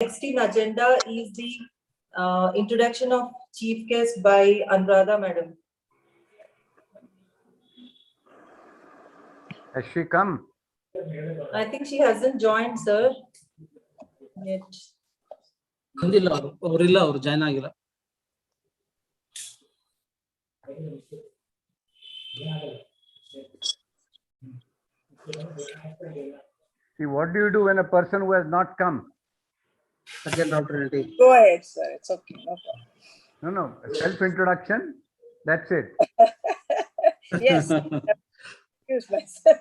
Next in agenda is the introduction of chief guest by Anuradha Madam. Has she come? I think she hasn't joined, sir, yet. See, what do you do when a person who has not come? Go ahead, sir. It's okay. No No, self-introduction. That's it. problem. Yes. Excuse myself.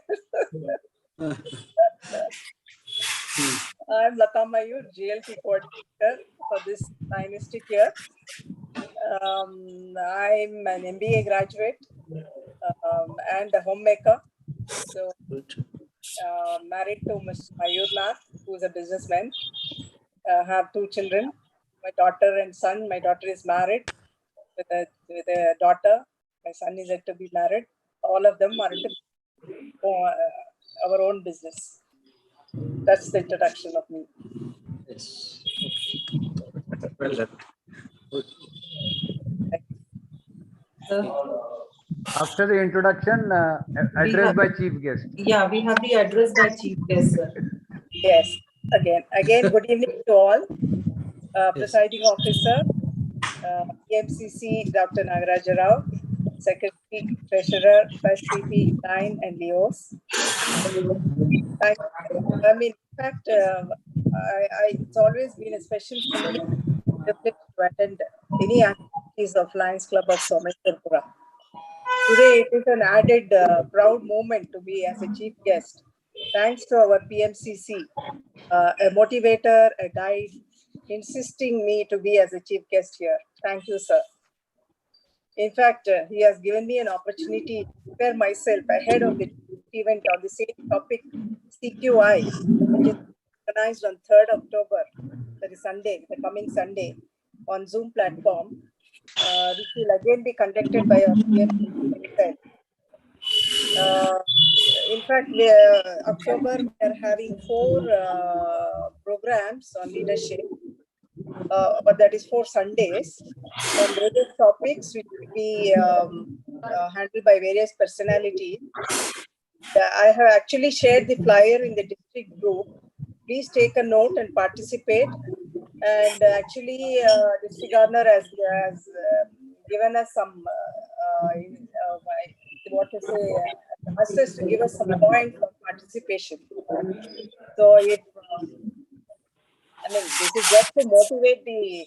I'm Lata Mayur, GLP coordinator for this dynastic year. I'm an MBA graduate and a homemaker. So, married to Ms. Mayur Nath, who is a businessman. Have two children, my daughter and son. My daughter is married with a daughter. My son is yet to be married. All of them are into our own business. That's the introduction of me. Yes. Well done. After the introduction, address by chief guest. Yeah, we have the address by chief guest, sir. Yes. Again, good evening to all. Presiding officer, PMCC, Dr. Nagaraja Rao, Secretary, Treasurer, First CP, 9 and Leos. I mean, in fact, it's always been a special feeling privilege to attend any activities of Lions Club of Someshwseapura. Today, it is an added proud moment to be as a chief guest. Thanks to our PMCC, a motivator, a guide, insisting me to be as a chief guest here. Thank you, sir. In fact, he has given me an opportunity to prepare myself ahead of the event on the same topic, CQI, which is organized on 3rd October, that is Sunday, the coming Sunday, on Zoom platform, which will again be conducted by our PMCC. In fact, October, we are having 4 programs on leadership, but that is 4 Sundays on various topics, which will be handled by various personalities. I have actually shared the flyer in the district group. Please take a note and participate. And actually, District Governor has given us some, asked us to give us some points for participation. So if, I mean, this is just to motivate the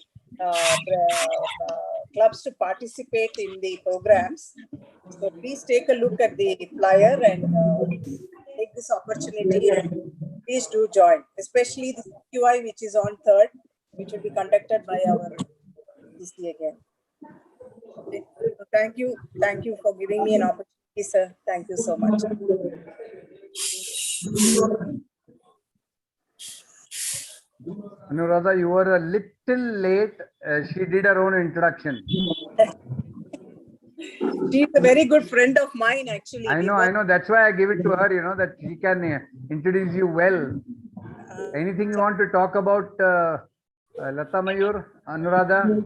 clubs to participate in the programs. So please take a look at the flyer and take this opportunity and please do join, especially the QI, which is on 3rd, which will be conducted by our DC again. Okay. So thank you for giving me an opportunity, sir. Thank you so much. Anuradha, you were a little late. She did her own introduction. She's a very good friend of mine, actually. I know. That's why I give it to her, you know, that she can introduce you well. Anything you want to talk about, Lata Mayur, Anuradha?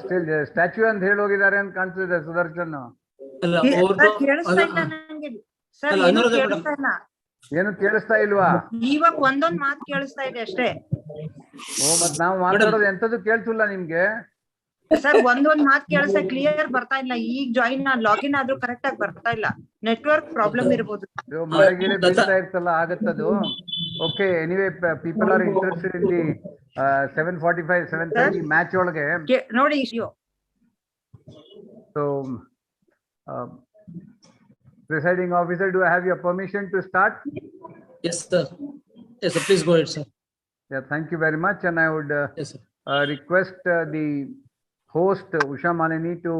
Still, statue and ಹೇಳಿ ಹೋಗಿದ್ದಾರೆ ಅಂತ ಕಾಣ್ತಿದೆ ಸುದರ್ಶನ್. ಏನು ಕೇಳಿಸ್ತಾ ಇಲ್ವಾ? ಇವಾಗ ಒಂದೊಂದ್ ಮಾತು ಕೇಳಿಸ್ತಾ ಇದೆ ಅಷ್ಟೇ. ಮತ್ ನಾವು ಮಾತಾಡೋದು ಎಂತದ್ದು ಕೇಳ್ತಿಲ್ಲ ನಿಮ್ಗೆ? ಸರ್ ಒಂದೊಂದ್ ಮಾತು ಕೇಳಿಸ್ತಾ ಕ್ಲಿಯರ್ ಬರ್ತಾ ಇಲ್ಲ. ಈಗ ಜಾಯಿನ್ ಲಾಗಿನ್ ಆದ್ರೂ ಕರೆಕ್ಟ್ ಆಗಿ ಬರ್ತಾ ಇಲ್ಲ. ನೆಟ್ವರ್ಕ್ ಪ್ರಾಬ್ಲಮ್ ಇರ್ಬೋದು. ಮಳೆ ಗಿಳೆ ಬೀಳ್ತಾ ಇರ್ತಲ್ಲ, ಆಗತ್ತದು. Okay, anyway, people are interested in the 7:45, 7:30 match ಒಳಗೆ ನೋಡಿ. So, presiding officer, do I have your permission to start? Yes, sir. Yes, sir. Please go ahead, sir. Yeah, thank you very much. And I would Yes, sir. request the host, Usha Malini, to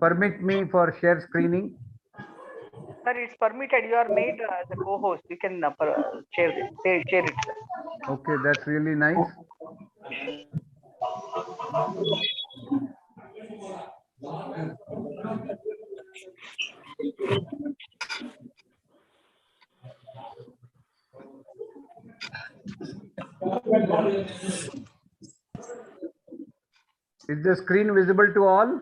permit me for share screening. Sir, it's permitted. You are made the co-host. You can share it. Sir. Okay, that's really nice. Is the screen visible to all?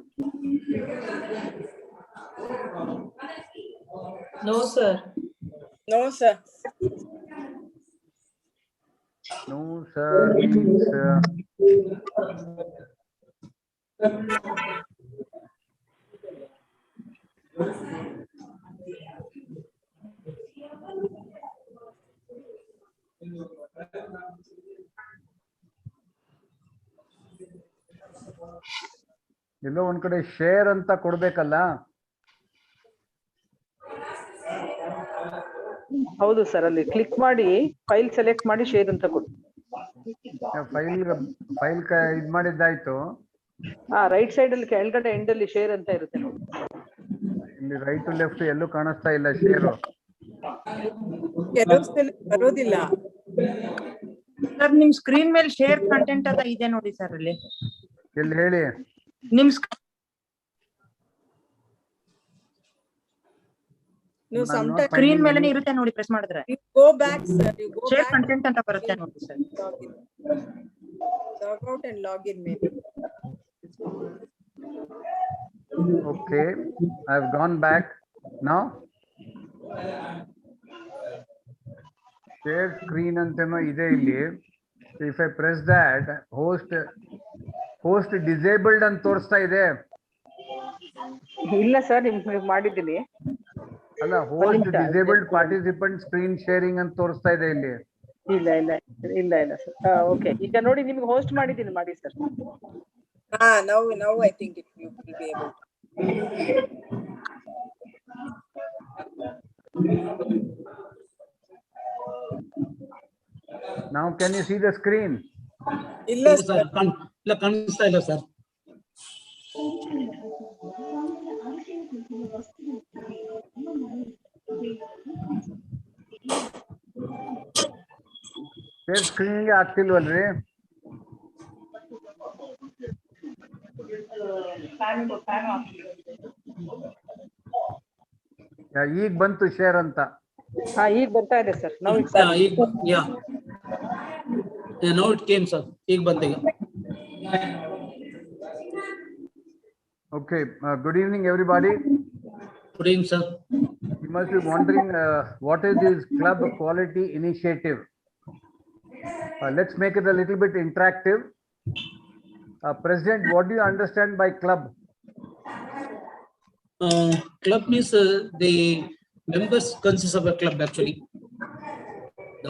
No, sir. No, sir. No, sir, means ಎಲ್ಲೋ ಒಂದ್ ಕಡೆ share ಅಂತ ಕೊಡ್ಬೇಕಲ್ಲ. ಹೌದು sir, ಅಲ್ಲಿ click ಮಾಡಿ file select ಮಾಡಿ share ಅಂತ ಕೊಡಿ. ಫೈಲ್ ಇದ್ ಮಾಡಿದ್ದಾಯ್ತು. ರೈಟ್ ಸೈಡ್ ಅಲ್ಲಿ ಕೆಳಗಡೆ ಎಂಡ್ ಅಲ್ಲಿ ಶೇರ್ ಅಂತ ಇರುತ್ತೆ ನೋಡಿ. ಇಲ್ಲಿ ರೈಟ್ ಟು ಲೆಫ್ಟ್ ಎಲ್ಲೂ ಕಾಣಿಸ್ತಾ ಇಲ್ಲ ಶೇರು. ಕೆಲವು ಸಲ ಬರೋದಿಲ್ಲ. ಸರ್ ನಿಮ್ ಸ್ಕ್ರೀನ್ ಮೇಲೆ ಶೇರ್ ಕಂಟೆಂಟ್ ಅಂತ ಇದೆ ನೋಡಿ ಸರ್ ಅಲ್ಲಿ. ಎಲ್ಲಿ ಹೇಳಿ? ನಿಮ್ No, sometimes ಸ್ಕ್ರೀನ್ ಮೇಲೆ ಇರುತ್ತೆ ನೋಡಿ, ಪ್ರೆಸ್ ಮಾಡಿದ್ರೆ you go back, sir. You go share back. Content ಅಂತ ಬರುತ್ತೆ ನೋಡಿ sir. Log out and log in maybe. Okay, I've gone back now. Share screen ಅಂತೇನೋ ಇದೆ ಇಲ್ಲಿ. If I press that, host disabled ಅಂತ ತೋರಿಸ್ತಾ ಇದೆ. ಇಲ್ಲ ಸರ್, ನಿಮ್ಗೆ ಮಾಡಿದ್ದೀನಿ. ಅಲ್ಲ, host disabled participant screen sharing ಅಂತ ತೋರಿಸ್ತಾ ಇದೆ ಇಲ್ಲಿ. ಇಲ್ಲ ಸರ್. ಓಕೆ, ಈಗ ನೋಡಿ ನಿಮ್ಗೆ ಹೋಸ್ಟ್ ಮಾಡಿದ್ದೀನಿ, ಮಾಡಿ sir. Now I think you will be able to. Now can you see the screen? Illa sir. ಇಲ್ಲ ಕಾಣಿಸ್ತಾ ಇಲ್ಲ ಸರ್. ಶೇರ್ ಸ್ಕ್ರೀನ್ಗೆ ಆಗ್ತಿಲ್ವಲ್ರಿ? ಈಗ ಬಂತು ಶೇರ್ ಅಂತ. ಈಗ ಬರ್ತಾ ಇದೆ ಸರ್. ನಾವು ನೋ ಇಟ್ ಕೇಮ್ ಸರ್, ಈಗ ಬಂತೀಗ. Okay, good evening everybody. Good evening sir. You must be wondering what is this club quality initiative. Let's make it a little bit interactive. President, what do you understand by club? Club means the members consists of a club actually.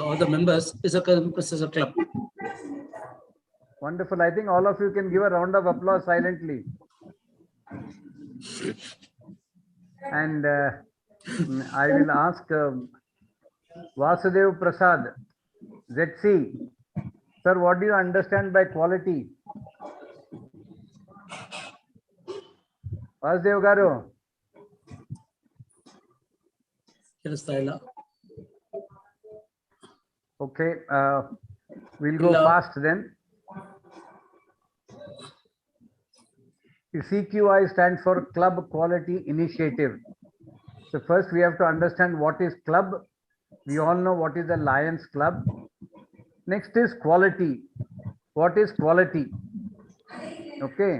All the members consists of a club. Wonderful. I think all of you can give a round of applause silently. And I will ask Vasudev Prasad, ZC. Sir, what do you understand by quality? Vasudev Garu. Okay, we'll go fast then. The CQI stands for Club Quality Initiative. So first we have to understand what is club. We all know what is the Lions Club. Next is quality. What is quality? Okay.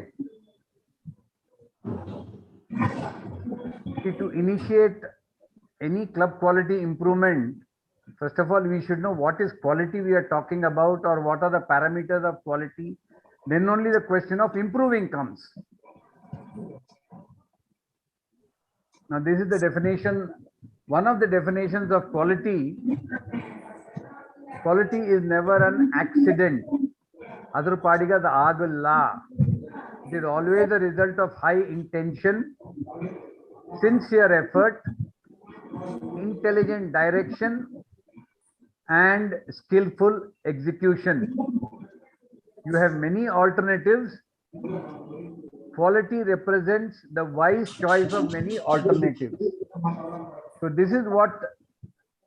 To initiate any club quality improvement, first of all, we should know what is quality we are talking about, or what are the parameters of quality. Then only the question of improving comes. Now, this is the definition, one of the definitions of quality. Quality is never an accident. Adru padiga the agalla. It is always a result of high intention, sincere effort, intelligent direction, and skillful execution. You have many alternatives. Quality represents the wise choice of many alternatives. So this is what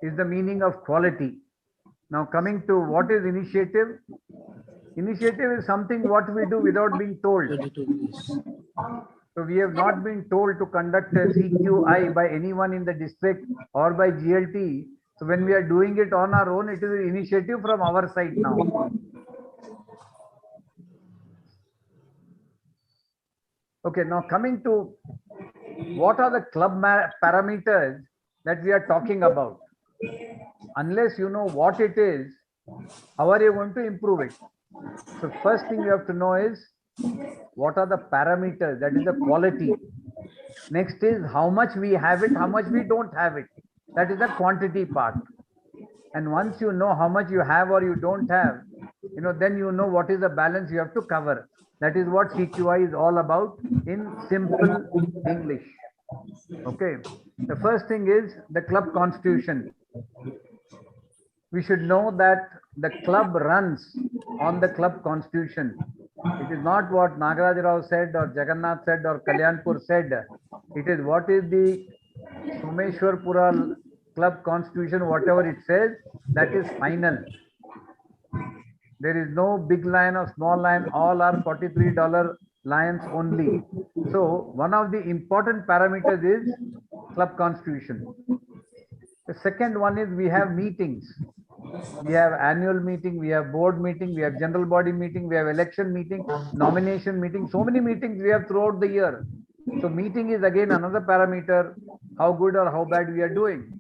is the meaning of quality. Now coming to what is initiative. Initiative is something what we do without being told. So we have not been told to conduct a CQI by anyone in the district or by GLT So when we are doing it on our own, it is an initiative from our side now. Okay, now coming to what are the club parameters that we are talking about? Unless you know what it is, how are you going to improve it? So first thing you have to know is what are the parameters, that is the quality. Next is how much we have it, how much we don't have it. That is the quantity part. And once you know how much you have or you don't have, then you know what is the balance you have to cover. That is what CQI is all about in simple English. Okay. The first thing is the club constitution. We should know that the club runs on the club constitution. It is not what Nagaraj Rao said or Jagannath said or Kalyanpur said. It is what is the Someshwseapura club constitution, whatever it says, that is final. There is no big lion or small lion, all are $43 lions only. So one of the important parameters is club constitution. The second one is we have meetings. We have annual meeting, we have board meeting, we have general body meeting, we have election meeting, nomination meeting, so many meetings we have throughout the year. So meeting is again another parameter, how good or how bad we are doing.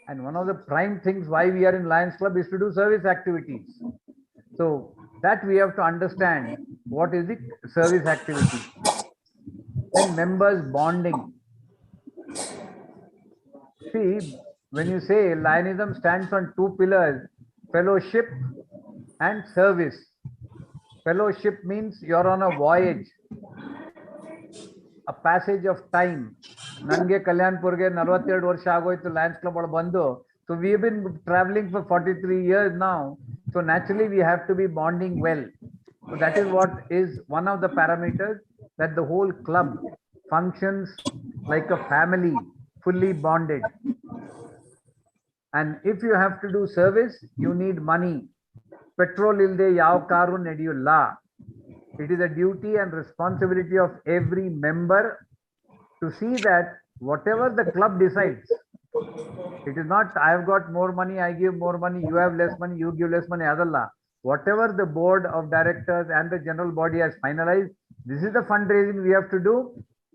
And one of the prime things why we are in Lions Club is to do service activities. So that we have to understand what is the service activity. Then members bonding. See, when you say Lionism stands on two pillars, fellowship and service. Fellowship means you're on a voyage, a passage of time. Nange Kalyanpurge 42 ವರ್ಷ ಆಗೋಯ್ತು Lions Club ಒಳಗೆ ಬಂದು. So we have been traveling for 43 years now. So naturally we have to be bonding well. So that is what is one of the parameters, that the whole club functions like a family, fully bonded. And if you have to do service, you need money. Petrol ilde yav karu nediyulla. It is a duty and responsibility of every member to see that whatever the club decides, it is not I have got more money, I give more money, you have less money, you give less money, adalla. Whatever the board of directors and the general body has finalized, this is the fundraising we have to do.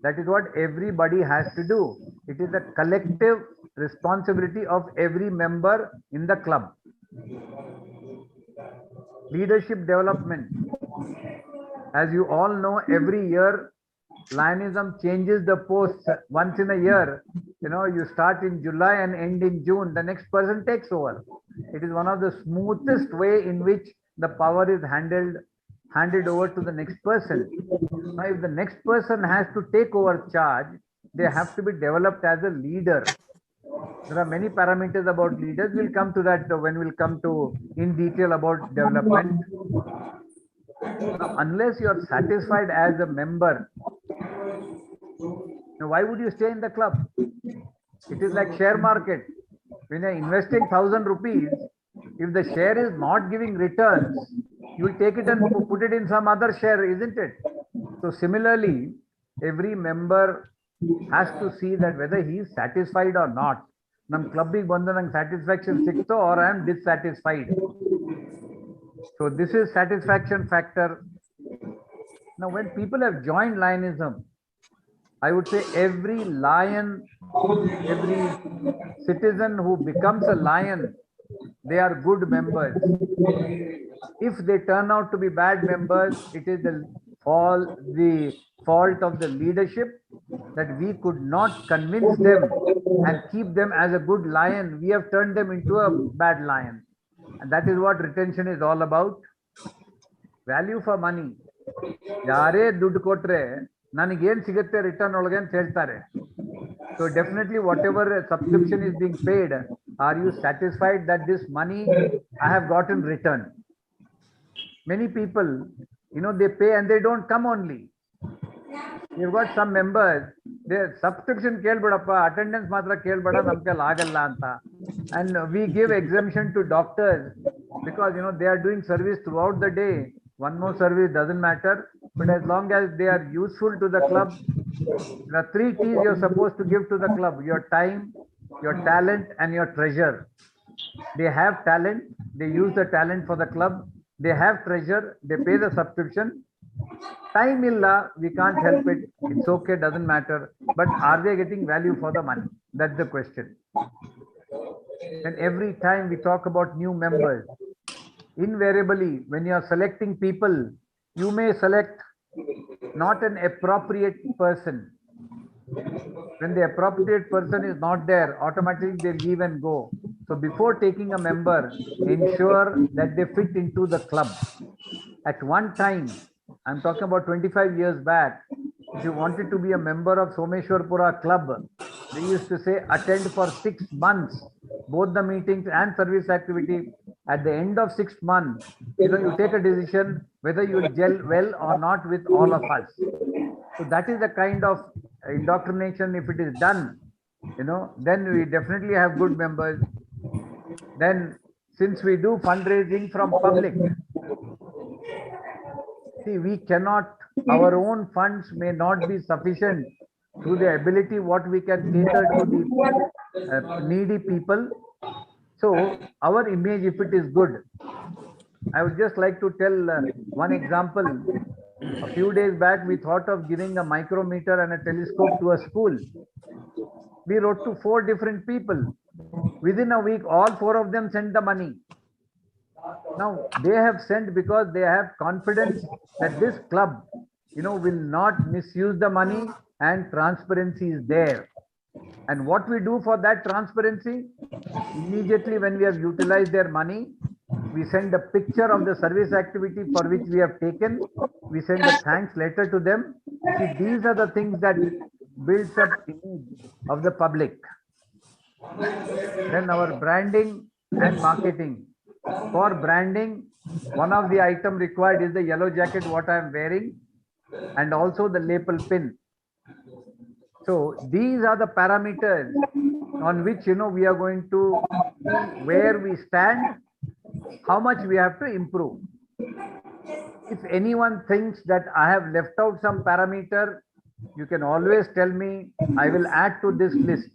That is what everybody has to do. It is a collective responsibility of every member in the club. Leadership development. As you all know, every year Lionism changes the posts once in a year. You start in July and end in June. The next person takes over. It is one of the smoothest way in which the power is handed over to the next person. Now, if the next person has to take over charge, they have to be developed as a leader. There are many parameters about leaders. We'll come to that when we'll come to in detail about development. Now, unless you are satisfied as a member, now why would you stay in the club? It is like share market. When you're investing 1,000 rupees, if the share is not giving returns, you will take it and put it in some other share, isn't it? So similarly, every member has to see that whether he is satisfied or not. Nam clubbing bandha nang satisfaction sikto or I am dissatisfied. So this is satisfaction factor. Now when people have joined Lionism, I would say every lion, every citizen who becomes a lion, they are good members. If they turn out to be bad members, it is the fault of the leadership that we could not convince them and keep them as a good lion. We have turned them into a bad lion. And that is what retention is all about. Value for money. ಯಾರೇ ದುಡ್ಡು ಕೊಟ್ರೆ ನನಗೇನ್ ಸಿಗುತ್ತೆ return ಒಳಗೆ ಅಂತ ಹೇಳ್ತಾರೆ. So definitely whatever subscription is being paid, are you satisfied that this money I have got in return? Many people, they pay and they don't come only. You've got some members, their subscription kelbidappa, attendance matra kelbada namke agalla anta. And we give exemption to doctors because they are doing service throughout the day. One more service doesn't matter, but as long as they are useful to the club, there are 3 T's you're supposed to give to the club: your time, your talent and your treasure. They have talent, they use the talent for the club. They have treasure, they pay the subscription. Time illa, we can't help it. It's okay, doesn't matter. But are they getting value for the money? That's the question. And every time we talk about new members, invariably, when you are selecting people, you may select not an appropriate person. When the appropriate person is not there, automatically they leave and go. So before taking a member, ensure that they fit into the club. At one time, I'm talking about 25 years back, if you wanted to be a member of Someshwseapura club, they used to say attend for 6 months, both the meetings and service activity. At the end of 6 months, you take a decision whether you will gel well or not with all of us. So that is the kind of indoctrination. If it is done, then we definitely have good members. Then since we do fundraising from public, see, we cannot, our own funds may not be sufficient to the ability what we can cater to the needy people. So our image, if it is good, I would just like to tell one example. A few days back, we thought of giving a micrometer and a telescope to a school. We wrote to 4 different people. Within a week, all 4 of them sent the money. Now, they have sent because they have confidence that this club, will not misuse the money and transparency is there. And what we do for that transparency, immediately when we have utilized their money, we send a picture of the service activity for which we have taken. We send a thanks letter to them. See, these are the things that builds up image of the public. Then our branding and marketing. For branding, one of the item required is the yellow jacket what I am wearing and also the lapel pin. So these are the parameters on which we are going to see where we stand, how much we have to improve. If anyone thinks that I have left out some parameter, you can always tell me, I will add to this list.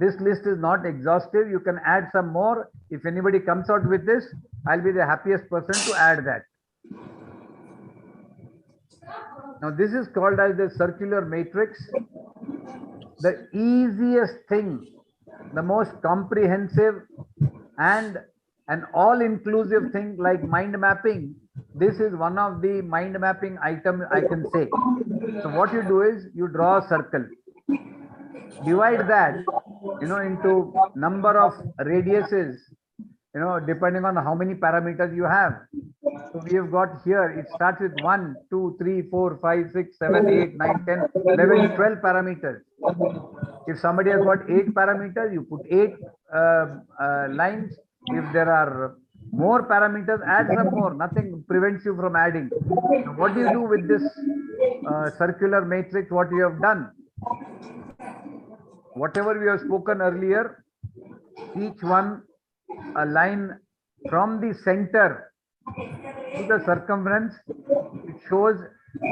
This list is not exhaustive. You can add some more. If anybody comes out with this, I'll be the happiest person to add that. Now, this is called as the circular matrix. The easiest thing, the most comprehensive and an all-inclusive thing like mind mapping. This is one of the mind mapping items I can say. So what you do is you draw a circle. Divide that, into number of radiuses, depending on how many parameters you have. So we have got here, it starts with 1, 2, 3, 4, 5, 6, 7, 8, 9, 10, 11, 12 parameters. If somebody has got 8 parameters, you put 8 lines. If there are more parameters, add some more. Nothing prevents you from adding. Now, what do you do with this circular matrix? What you have done? Whatever we have spoken earlier, each one a line from the center to the circumference. It shows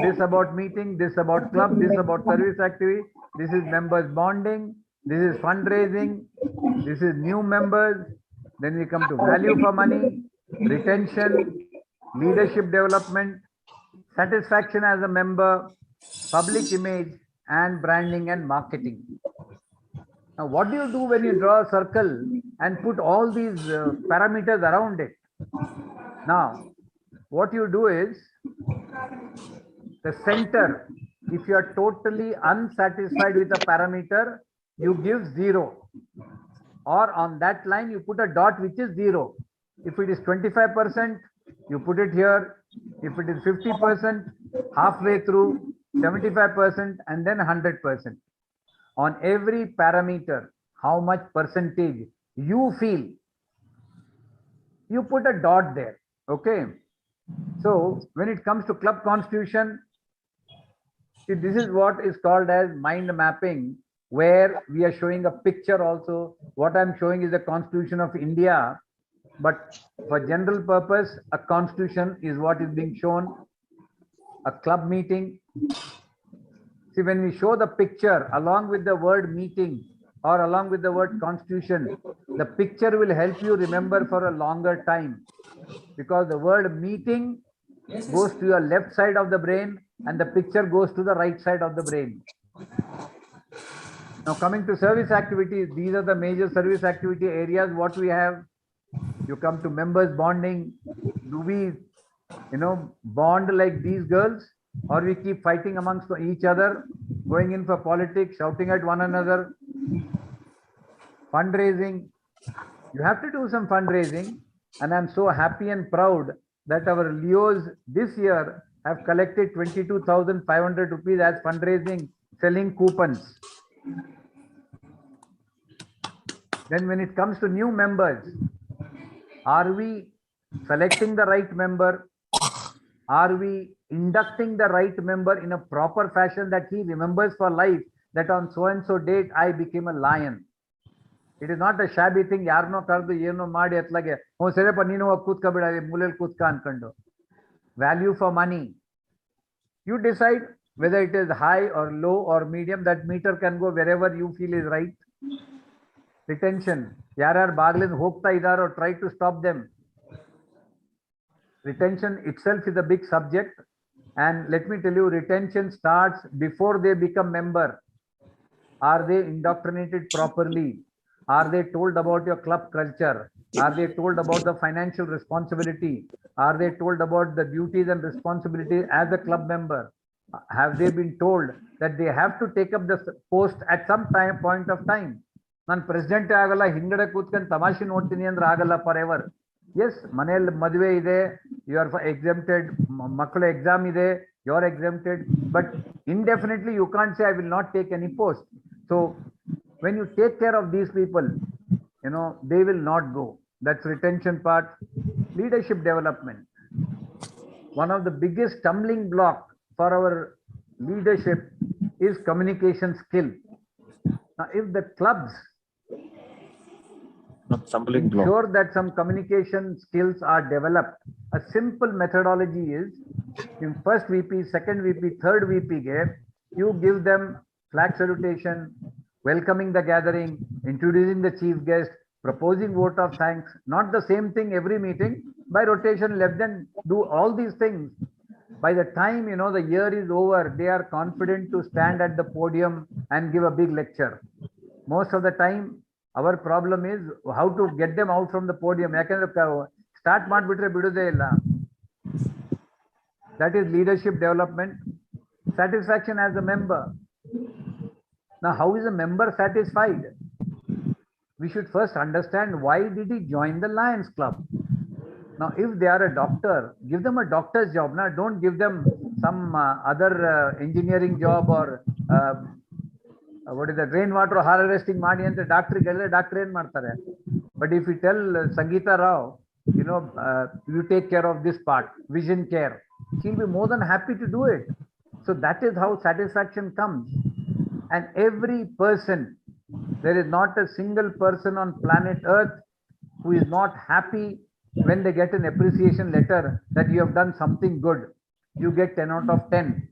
this about meeting, this about club, this about service activity, this is members bonding, this is fundraising, this is new members. Then we come to value for money, retention, leadership development, satisfaction as a member, public image, and branding and marketing. Now, what do you do when you draw a circle and put all these parameters around it? Now, what you do is the center, if you are totally unsatisfied with a parameter, you give 0. Or on that line, you put a dot which is 0. If it is 25%, you put it here. If it is 50%, halfway through, 75%, and then 100%. On every parameter, how much percentage you feel, you put a dot there. Okay. So when it comes to club constitution, see, this is what is called as mind mapping, where we are showing a picture also. What I'm showing is the Constitution of India, but for general purpose, a constitution is what is being shown. A club meeting. See, when we show the picture along with the word meeting, or along with the word constitution, the picture will help you remember for a longer time, because the word meeting goes to your left side of the brain and the picture goes to the right side of the brain. Now coming to service activities, these are the major service activity areas what we have. You come to members bonding. Do we, bond like these girls, or we keep fighting amongst each other, going in for politics, shouting at one another? Fundraising, you have to do some fundraising, and I'm so happy and proud that our Leos this year have collected 22,500 rupees as fundraising, selling coupons. Then when it comes to new members, are we selecting the right member? Are we inducting the right member in a proper fashion that he remembers for life that on so and so date I became a lion? It is not a shabby thing. Yarno kardu yeno maadi atlage oh serepa neenu kutka bidali mulel kutka ankondo. Value for money. You decide whether it is high or low or medium. That meter can go wherever you feel is right. Retention. Yarar baglin hogta idaro, try to stop them. Retention itself is a big subject, and let me tell you, retention starts before they become member. Are they indoctrinated properly? Are they told about your club culture? Are they told about the financial responsibility? Are they told about the duties and responsibilities as a club member? Have they been told that they have to take up the post at some point of time? Nan president agala hingade kutkan tamashi nodtini andre agala forever. Yes, manel madve ide, you are exempted, maklu exam ide, you are exempted, but indefinitely you can't say I will not take any post. So when you take care of these people, they will not go. That's retention part. Leadership development. One of the biggest stumbling block for our leadership is communication skill. Now, if the clubs ensure that some communication skills are developed, a simple methodology is in first VP, second VP, third VP, you give them flag salutation, welcoming the gathering, introducing the chief guest, proposing vote of thanks. Not the same thing every meeting. By rotation, let them do all these things. By the time the year is over, they are confident to stand at the podium and give a big lecture. Most of the time, our problem is how to get them out from the podium. Start ಮಾಡ್ಬಿಟ್ರೆ ಬಿಡುದೇ ಇಲ್ಲ. That is leadership development. Satisfaction as a member. Now, how is a member satisfied? We should first understand why did he join the Lions Club. Now, if they are a doctor, give them a doctor's job. Now, don't give them some other engineering job or what is that, rainwater harvesting maadi ante doctor gelle doctor en ಮಾಡ್ತಾರೆ. But if you tell Sangeeta Rao, you take care of this part, vision care, she'll be more than happy to do it. So that is how satisfaction comes. And every person, there is not a single person on planet Earth who is not happy when they get an appreciation letter that you have done something good. You get 10 out of 10.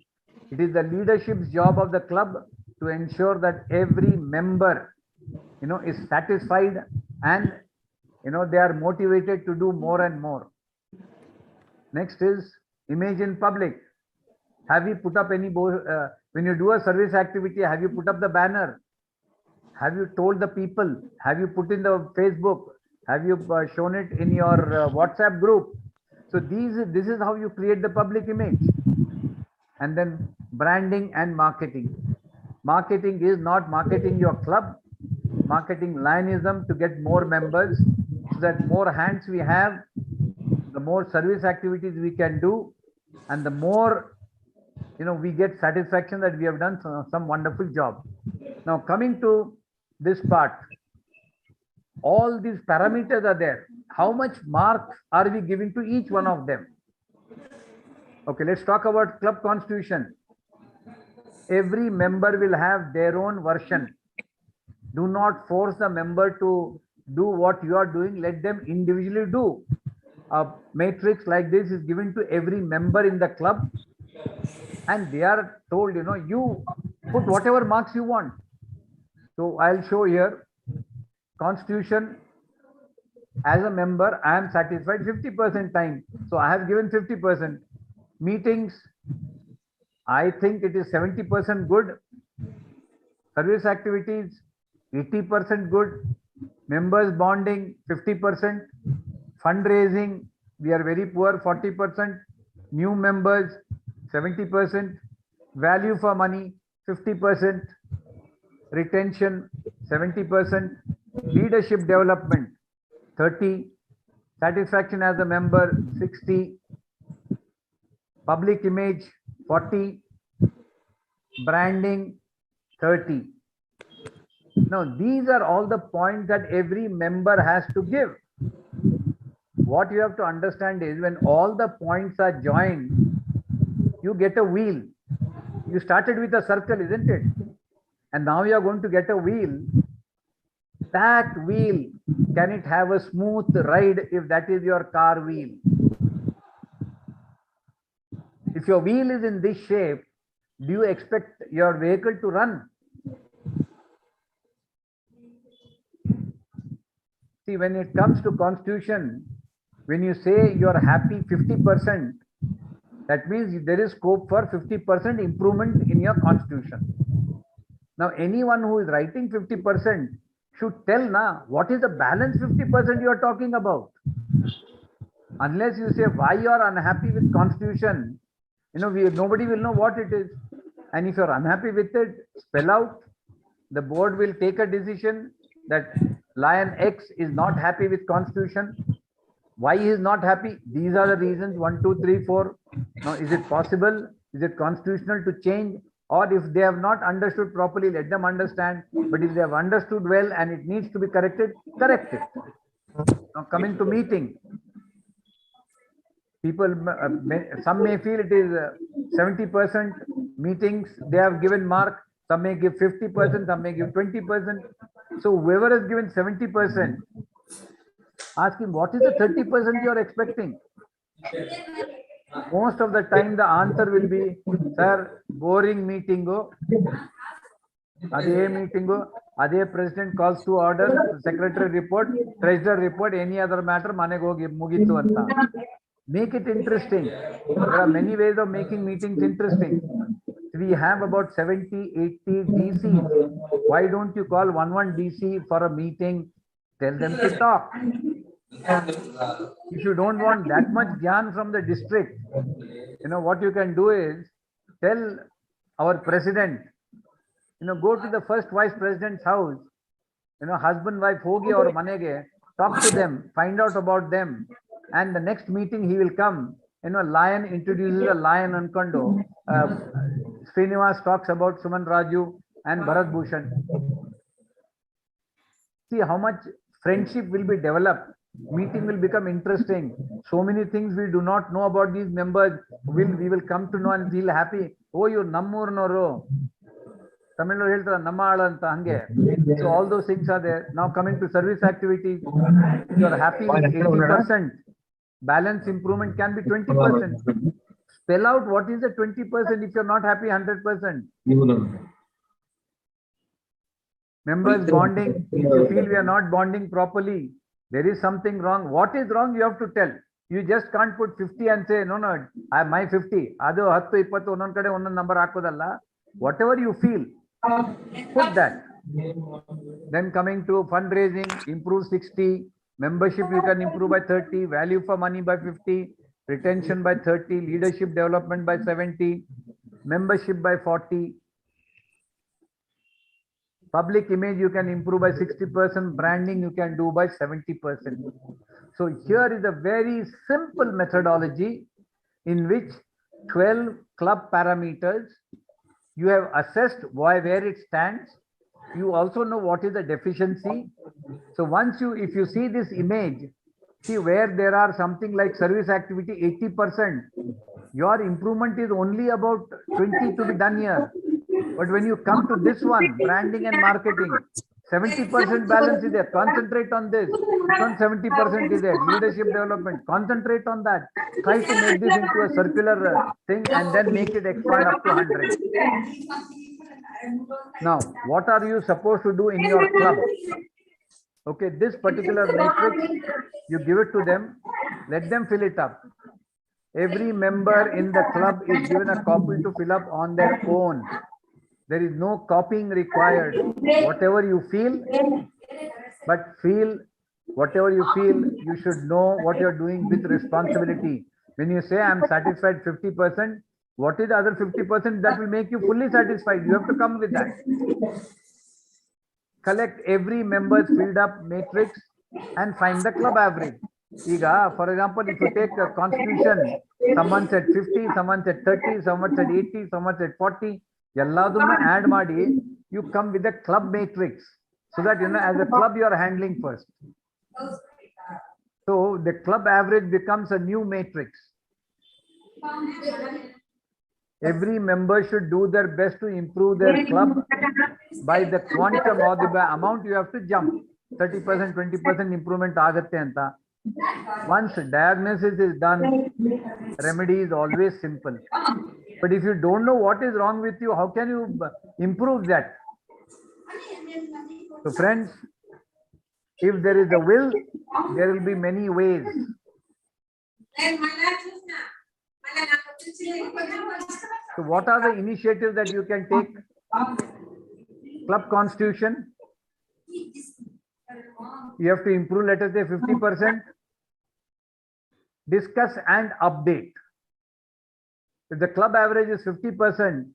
It is the leadership's job of the club to ensure that every member, is satisfied and, they are motivated to do more and more. Next is image in public. Have you put up any, when you do a service activity, have you put up the banner? Have you told the people? Have you put in the Facebook? Have you shown it in your WhatsApp group? So this is how you create the public image. And then branding and marketing. Marketing is not marketing your club, marketing Lionism to get more members, so that more hands we have, the more service activities we can do, and the more we get satisfaction that we have done some wonderful job. Now coming to this part, all these parameters are there. How much marks are we giving to each one of them? Okay, let's talk about club constitution. Every member will have their own version. Do not force the member to do what you are doing. Let them individually do. A matrix like this is given to every member in the club, and they are told, you put whatever marks you want. So I'll show here. Constitution, as a member, I am satisfied 50% time. So I have given 50%. Meetings, I think it is 70% good. Service activities, 80% good. Members bonding, 50%. Fundraising, we are very poor, 40%. New members, 70%. Value for money, 50%. Retention, 70%. Leadership development, 30. Satisfaction as a member, 60. Public image, 40. Branding, 30. Now, these are all the points that every member has to give. What you have to understand is when all the points are joined, you get a wheel. You started with a circle, isn't it? And now you are going to get a wheel. That wheel, can it have a smooth ride if that is your car wheel? If your wheel is in this shape, do you expect your vehicle to run? See, when it comes to constitution, when you say you are happy 50%, that means there is scope for 50% improvement in your constitution. Now, anyone who is writing 50% should tell now what is the balance 50% you are talking about. Unless you say why you are unhappy with constitution, nobody will know what it is. And if you are unhappy with it, spell out. The board will take a decision that Lion X is not happy with constitution. Why he is not happy? These are the reasons, 1, 2, 3, 4. Now, is it possible? Is it constitutional to change? Or if they have not understood properly, let them understand. But if they have understood well and it needs to be corrected, correct it. Now, coming to meeting, people, some may feel it is 70% meetings, they have given mark. Some may give 50%, some may give 20%. So whoever has given 70%, ask him what is the 30% you are expecting. Most of the time the answer will be, sir, boring meeting go. Adhe meeting go. Adhe president calls to order, secretary report, treasurer report, any other matter, mane go mugitu anta. Make it interesting. There are many ways of making meetings interesting. We have about 70, 80 DCs. Why don't you call one DC for a meeting? Tell them to talk. If you don't want that much gyan from the district, what you can do is tell our president, go to the first vice president's house, husband, wife, hoge or manege, talk to them, find out about them. And the next meeting he will come, Lion introduces a lion Ankondo. Srinivas talks about Suman Raju and Bharat Bhushan. See how much friendship will be developed. Meeting will become interesting. So many things we do not know about these members. We will come to know and feel happy. Oh, you Nammurnoro. Tamil ಹೇಳ್ತಾರೆ ನಮ್ಮ ಆಳ ಅಂತ ಹಂಗೆ. So all those things are there. Now coming to service activities, you are happy with 80%. Balance improvement can be 20%. Spell out what is the 20% if you are not happy 100%. Members bonding, if you feel we are not bonding properly, there is something wrong. What is wrong, you have to tell. You just can't put 50 and say, no, my 50. Adu 10, 20, onnon kade onnon number hakodalla. Whatever you feel, put that. Then coming to fundraising, improve 60. Membership you can improve by 30. Value for money by 50. Retention by 30. Leadership development by 70. Membership by 40. Public image you can improve by 60%. Branding you can do by 70%. So here is a very simple methodology in which 12 club parameters you have assessed where it stands. You also know what is the deficiency. So once if you see this image, see where there are something like service activity 80%, your improvement is only about 20 to be done here. But when you come to this one, branding and marketing, 70% balance is there. Concentrate on this. This one 70% is there. Leadership development. Concentrate on that. Try to make this into a circular thing and then make it expand up to 100. Now, what are you supposed to do in your club? Okay, this particular matrix, you give it to them, let them fill it up. Every member in the club is given a copy to fill up on their own. There is no copying required. Whatever you feel, but feel whatever you feel, you should know what you're doing with responsibility. When you say I'm satisfied 50%, what is the other 50% that will make you fully satisfied? You have to come with that. Collect every member's filled up matrix and find the club average. Iga, for example, if you take a constitution, someone said 50, someone said 30, someone said 80, someone said 40, yalladunnu add ಮಾಡಿ, you come with a club matrix so that as a club you are handling first. So the club average becomes a new matrix. Every member should do their best to improve their club by the quantum or the amount you have to jump. 30%, 20% improvement agatte anta. Once diagnosis is done, remedy is always simple. But if you don't know what is wrong with you, how can you improve that? So friends, if there is a will, there will be many ways. So what are the initiatives that you can take? Club constitution. You have to improve, let us say 50%. Discuss and update. If the club average is 50%,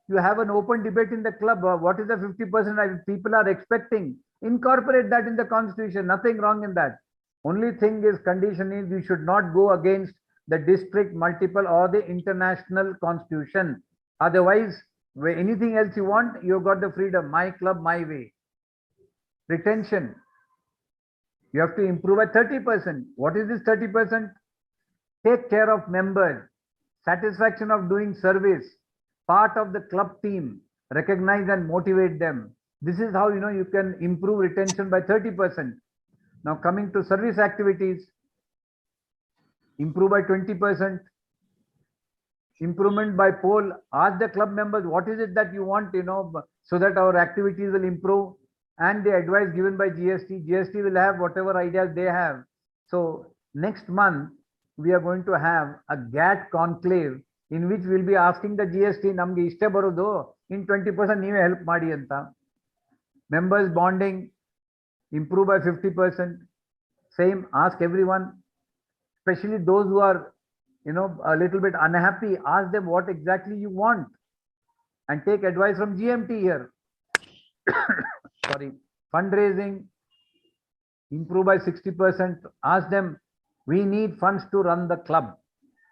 you have an open debate in the club. What is the 50% people are expecting? Incorporate that in the constitution. Nothing wrong in that. Only thing is, condition is you should not go against the district, multiple or the international constitution. Otherwise, anything else you want, you've got the freedom. My club, my way. Retention. You have to improve at 30%. What is this 30%? Take care of members. Satisfaction of doing service. Part of the club team. Recognize and motivate them. This is how you can improve retention by 30%. Now coming to service activities, improve by 20%. Improvement by poll. Ask the club members what is it that you want, so that our activities will improve. And the advice given by GST. GST will have whatever ideas they have. So next month we are going to have a GAT conclave in which we'll be asking the GST, namge ishte barodu, in 20% neeve help maadi anta. Members bonding, improve by 50%. Same, ask everyone, especially those who are, a little bit unhappy, ask them what exactly you want and take advice from GMT here. Sorry, fundraising, improve by 60%. Ask them, we need funds to run the club.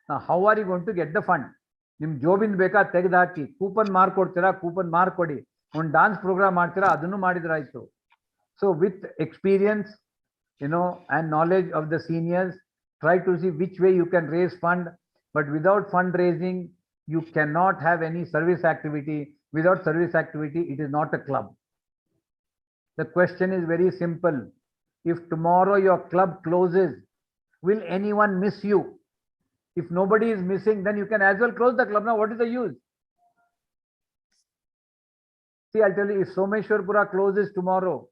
Now, how are you going to get the fund? Nim jobin beka tegdaki, coupon mark kodtira, coupon mark kodi. On dance program ಮಾಡ್ತೀರಾ ಅದನ್ನು ಮಾಡಿದ್ರೆ ಆಯ್ತು. So with experience, and knowledge of the seniors, try to see which way you can raise fund. But without fundraising, you cannot have any service activity. Without service activity, it is not a club. The question is very simple. If tomorrow your club closes, will anyone miss you? If nobody is missing, then you can as well close the club. Now, what is the use? See, I'll tell you, if Someshwsapura closes tomorrow,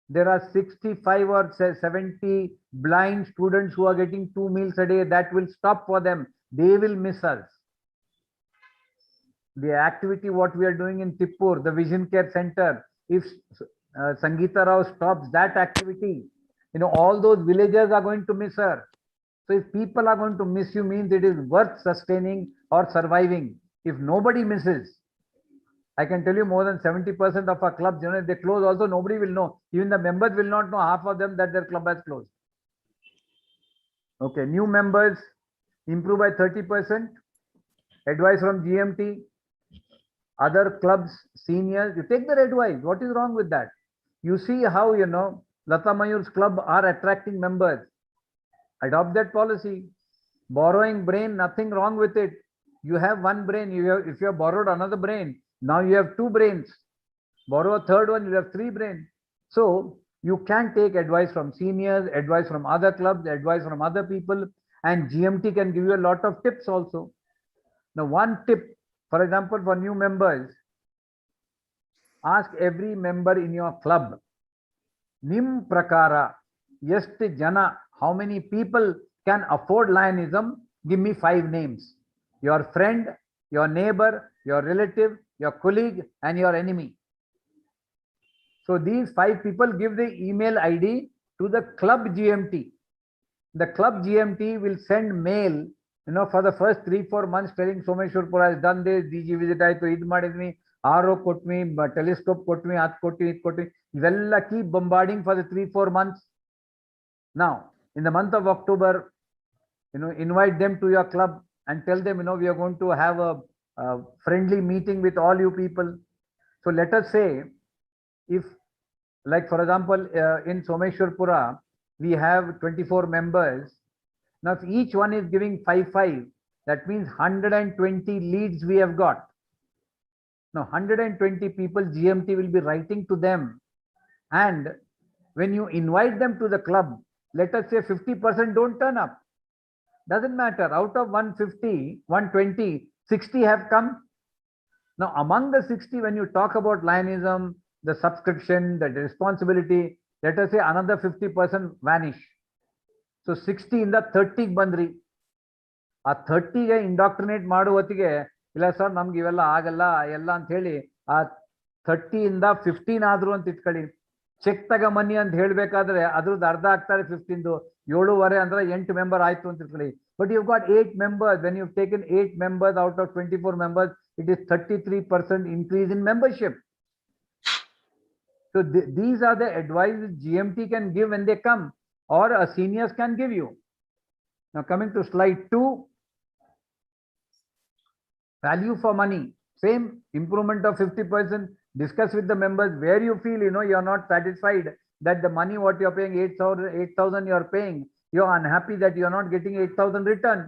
there are 65 or 70 blind students who are getting 2 meals a day. That will stop for them. They will miss us. The activity what we are doing in Tippur, the Vision Care Center, if Sangeeta Rao stops that activity, all those villagers are going to miss her. So if people are going to miss you, means it is worth sustaining or surviving. If nobody misses, I can tell you more than 70% of our clubs, if they close also, nobody will know. Even the members will not know, half of them, that their club has closed. Okay, new members, improve by 30%. Advice from GMT. Other clubs, seniors, you take their advice. What is wrong with that? You see how, Lata Mayur's club are attracting members. Adopt that policy. Borrowing brain, nothing wrong with it. You have one brain. If you have borrowed another brain, now you have 2 brains. Borrow a third one, you have 3 brains. So you can take advice from seniors, advice from other clubs, advice from other people, and GMT can give you a lot of tips also. Now, one tip, for example, for new members, Ask every member in your club. Nim prakara, ಎಷ್ಟು jana, how many people can afford lionism? Give me 5 names. Your friend, your neighbor, your relative, your colleague, and your enemy. So these 5 people give the email ID to the club GMT. The club GMT will send mail, for the first 3-4 months telling Someshwsapura has done this, DG visit ಆಯ್ತು, ಇದು ಮಾಡಿದ್ವಿ, RO ಕೊಟ್ವಿ, telescope ಕೊಟ್ವಿ, ಅದು ಕೊಟ್ವಿ, ಇದು ಕೊಟ್ವಿ. ಇವೆಲ್ಲ keep bombarding for the 3-4 months. Now, in the month of October, invite them to your club and tell them, we are going to have a friendly meeting with all you people. So let us say, if, like for example, in Someshwsapura, we have 24 members. Now, if each one is giving 5, that means 120 leads we have got. Now, 120 people GMT will be writing to them. And when you invite them to the club, let us say 50% don't turn up. Doesn't matter. Out of 150, 120, 60 have come. Now, among the 60, when you talk about lionism, the subscription, the responsibility, let us say another 50% vanish. So 60 in the 30 ಬಂದ್ರಿ. ಆ 30ಗೆ ಇಂಡಾಕ್ಟ್ರಿನೇಟ್ ಮಾಡುವ ಹೊತ್ತಿಗೆ ಇಲ್ಲ sir ನಮ್ಗೆ ಇವೆಲ್ಲ ಆಗಲ್ಲ ಎಲ್ಲ ಅಂತ ಹೇಳಿ ಆ 30 ಇಂದ 15 ಆದ್ರು ಅಂತ ಇಟ್ಕೊಳ್ಳಿ. ಚೆಕ್ ತಗೊಂಬನ್ನಿ ಅಂತ ಹೇಳ್ಬೇಕಾದ್ರೆ ಅದ್ರದ್ದು ಅರ್ಧ ಆಗ್ತಾರೆ 15ದು 7.5 ಅಂದ್ರೆ 8 ಮೆಂಬರ್ ಆಯ್ತು ಅಂತ ಇಟ್ಕೊಳ್ಳಿ. But you've got 8 members. When you've taken 8 members out of 24 members, it is 33% increase in membership. So these are the advice GMT can give when they come, or a seniors can give you. Now coming to slide 2, value for money, same improvement of 50%. Discuss with the members where you feel you are not satisfied that the money what you are paying 8,000 you are paying, you are unhappy that you are not getting 8,000 return.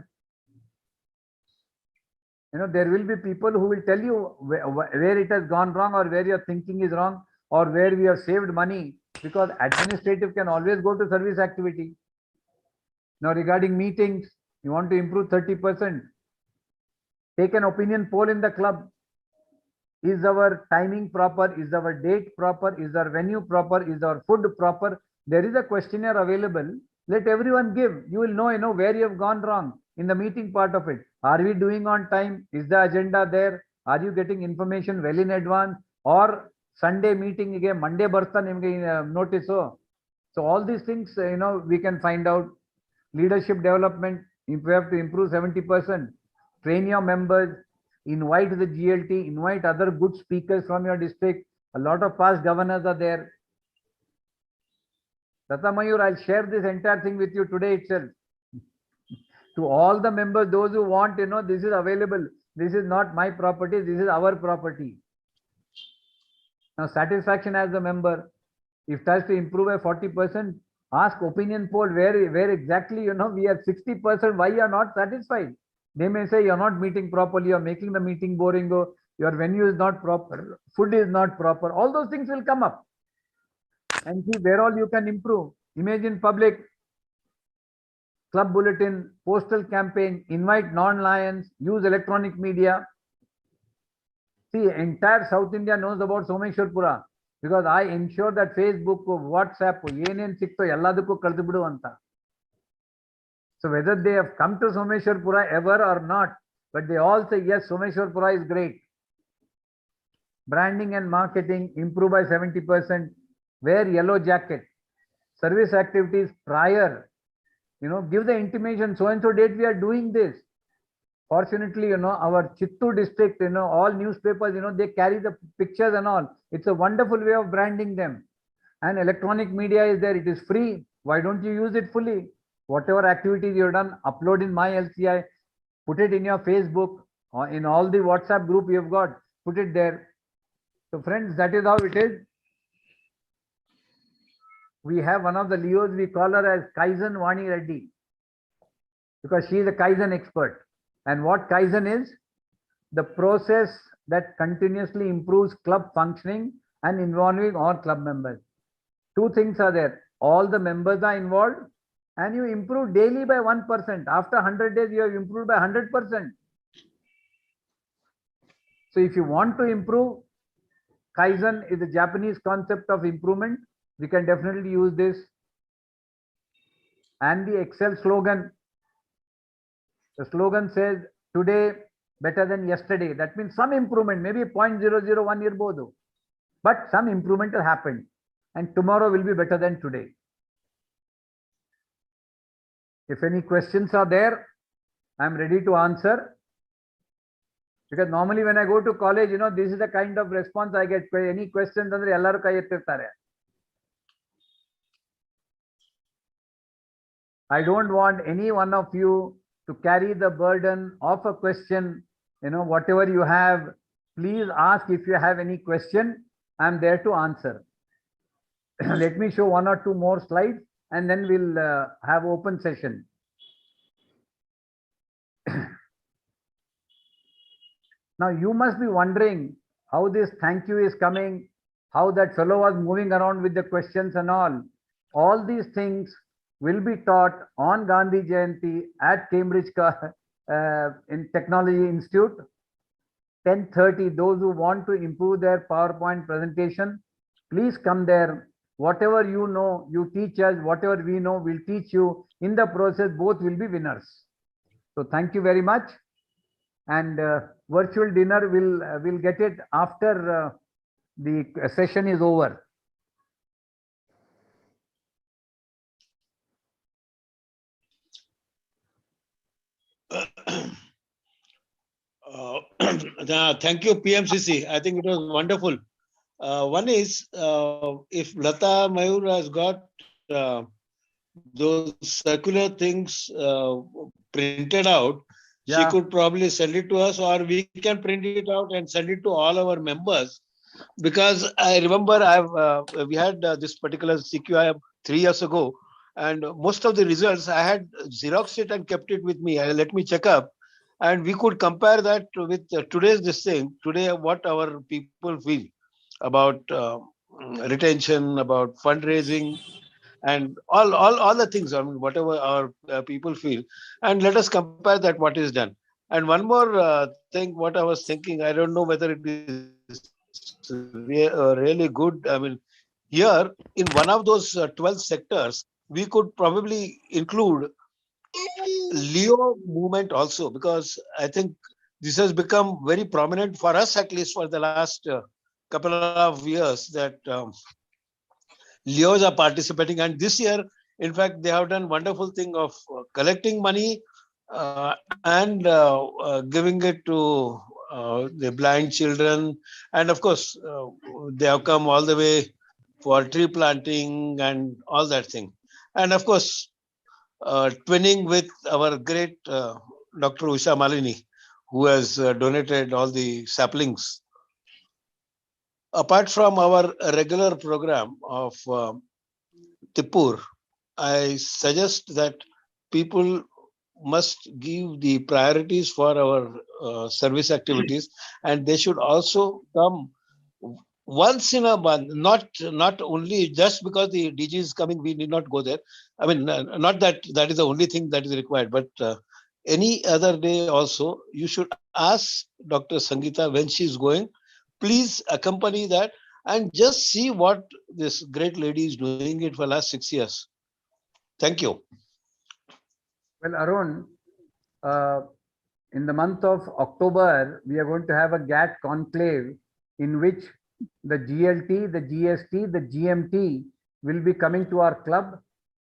There will be people who will tell you where it has gone wrong, or where your thinking is wrong, or where we have saved money, because administrative can always go to service activity. Now regarding meetings, you want to improve 30%. Take an opinion poll in the club. Is our timing proper? Is our date proper? Is our venue proper? Is our food proper? There is a questionnaire available. Let everyone give. You will know, where you have gone wrong in the meeting part of it. Are we doing on time? Is the agenda there? Are you getting information well in advance? Or Sunday meeting again, Monday barta nimge notice. So all these things, we can find out. Leadership development, if we have to improve 70%, train your members, invite the GLT, invite other good speakers from your district. A lot of past governors are there. Tata Mayur, I'll share this entire thing with you today itself. To all the members, those who want, this is available. This is not my property, this is our property. Now, satisfaction as a member, if it has to improve by 40%, ask opinion poll where exactly, we are 60%, why you are not satisfied? They may say you're not meeting properly, you're making the meeting boring, your venue is not proper, food is not proper. All those things will come up. And see where all you can improve. Image in public, club bulletin, postal campaign, invite non-lions, use electronic media. See, entire South India knows about Someshwsapura, because I ensure that Facebook, WhatsApp, ಏನೇನ್ ಸಿಕ್ತೋ ಎಲ್ಲದಕ್ಕೂ ಕಳೆದು ಬಿಡು ಅಂತ. So whether they have come to Someshwsapura ever or not, but they all say, yes, Someshwsapura is great. Branding and marketing, improve by 70%. Wear yellow jacket. Service activities prior, give the intimation, so and so date we are doing this. Fortunately, our Chittoor district, all newspapers, they carry the pictures and all. It's a wonderful way of branding them. And electronic media is there. It is free. Why don't you use it fully? Whatever activities you've done, upload in my LCI, put it in your Facebook, or in all the WhatsApp group you've got, put it there. So friends, that is how it is. We have one of the Leos, we call her as Kaizen Vani Reddy, because she is a Kaizen expert. And what Kaizen is? The process that continuously improves club functioning and involving all club members. 2 things are there. All the members are involved, and you improve daily by 1%. After 100 days, you have improved by 100%. So if you want to improve, Kaizen is a Japanese concept of improvement. We can definitely use this. And the Excel slogan. The slogan says, today better than yesterday. That means some improvement, maybe 0.001 irbodu. But some improvement will happen. And tomorrow will be better than today. If any questions are there, I'm ready to answer. Because normally when I go to college, this is the kind of response I get. Any questions? I don't want any one of you to carry the burden of a question. Whatever you have, please ask. If you have any question, I'm there to answer. Let me show one or two more slides and then we'll have open session. Now you must be wondering how this thank you is coming, how that fellow was moving around with the questions and all. All these things will be taught on Gandhi Jayanti at Cambridge in Technology Institute. 10:30. Those who want to improve their PowerPoint presentation, please come there. Whatever you know, you teach us. Whatever we know, we'll teach you. In the process, both will be winners. So thank you very much. And virtual dinner we'll get it after the session is over. Thank you, PMCC. I think it was wonderful. One is if Lata Mayur has got those circular things printed out, Yeah. she could probably send it to us, or we can print it out and send it to all our members. Because I remember we had this particular CQI 3 years ago, and most of the results I had Xeroxed it and kept it with me. Let me check up, and we could compare that with today's this thing. Today, what our people feel about retention, about fundraising, and all the things. I mean, whatever our people feel, and let us compare that what is done. And one more thing, what I was thinking, I don't know whether it is really good. I mean, here in one of those 12 sectors, we could probably include Leo movement also, because I think this has become very prominent for us, at least for the last couple of years, that Leos are participating. And this year, in fact, they have done wonderful thing of collecting money and giving it to the blind children. And of course, they have come all the way for tree planting and all that thing. And of course, twinning with our great Dr. Usha Malini, who has donated all the saplings. Apart from our regular program of Tippur, I suggest that people must give the priorities for our service activities, and they should also come once in a month, not only just because the DG is coming, we need not go there. I mean, not that that is the only thing that is required, but any other day also, you should ask Dr. Sangeeta when she is going, please accompany that and just see what this great lady is doing it for the last 6 years. Thank you. Well, Arun, in the month of October, we are going to have a GAT conclave in which the GLT, the GST, the GMT will be coming to our club,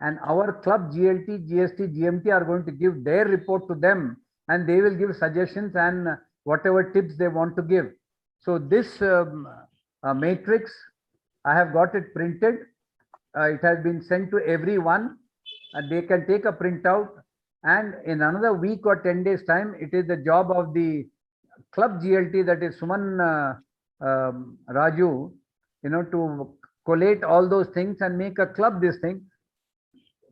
and our club GLT, GST, GMT are going to give their report to them, and they will give suggestions and whatever tips they want to give. So this matrix, I have got it printed. It has been sent to everyone, and they can take a printout. And in another week or 10 days time, it is the job of the club GLT, that is Suman Raju, to collate all those things and make a club this thing,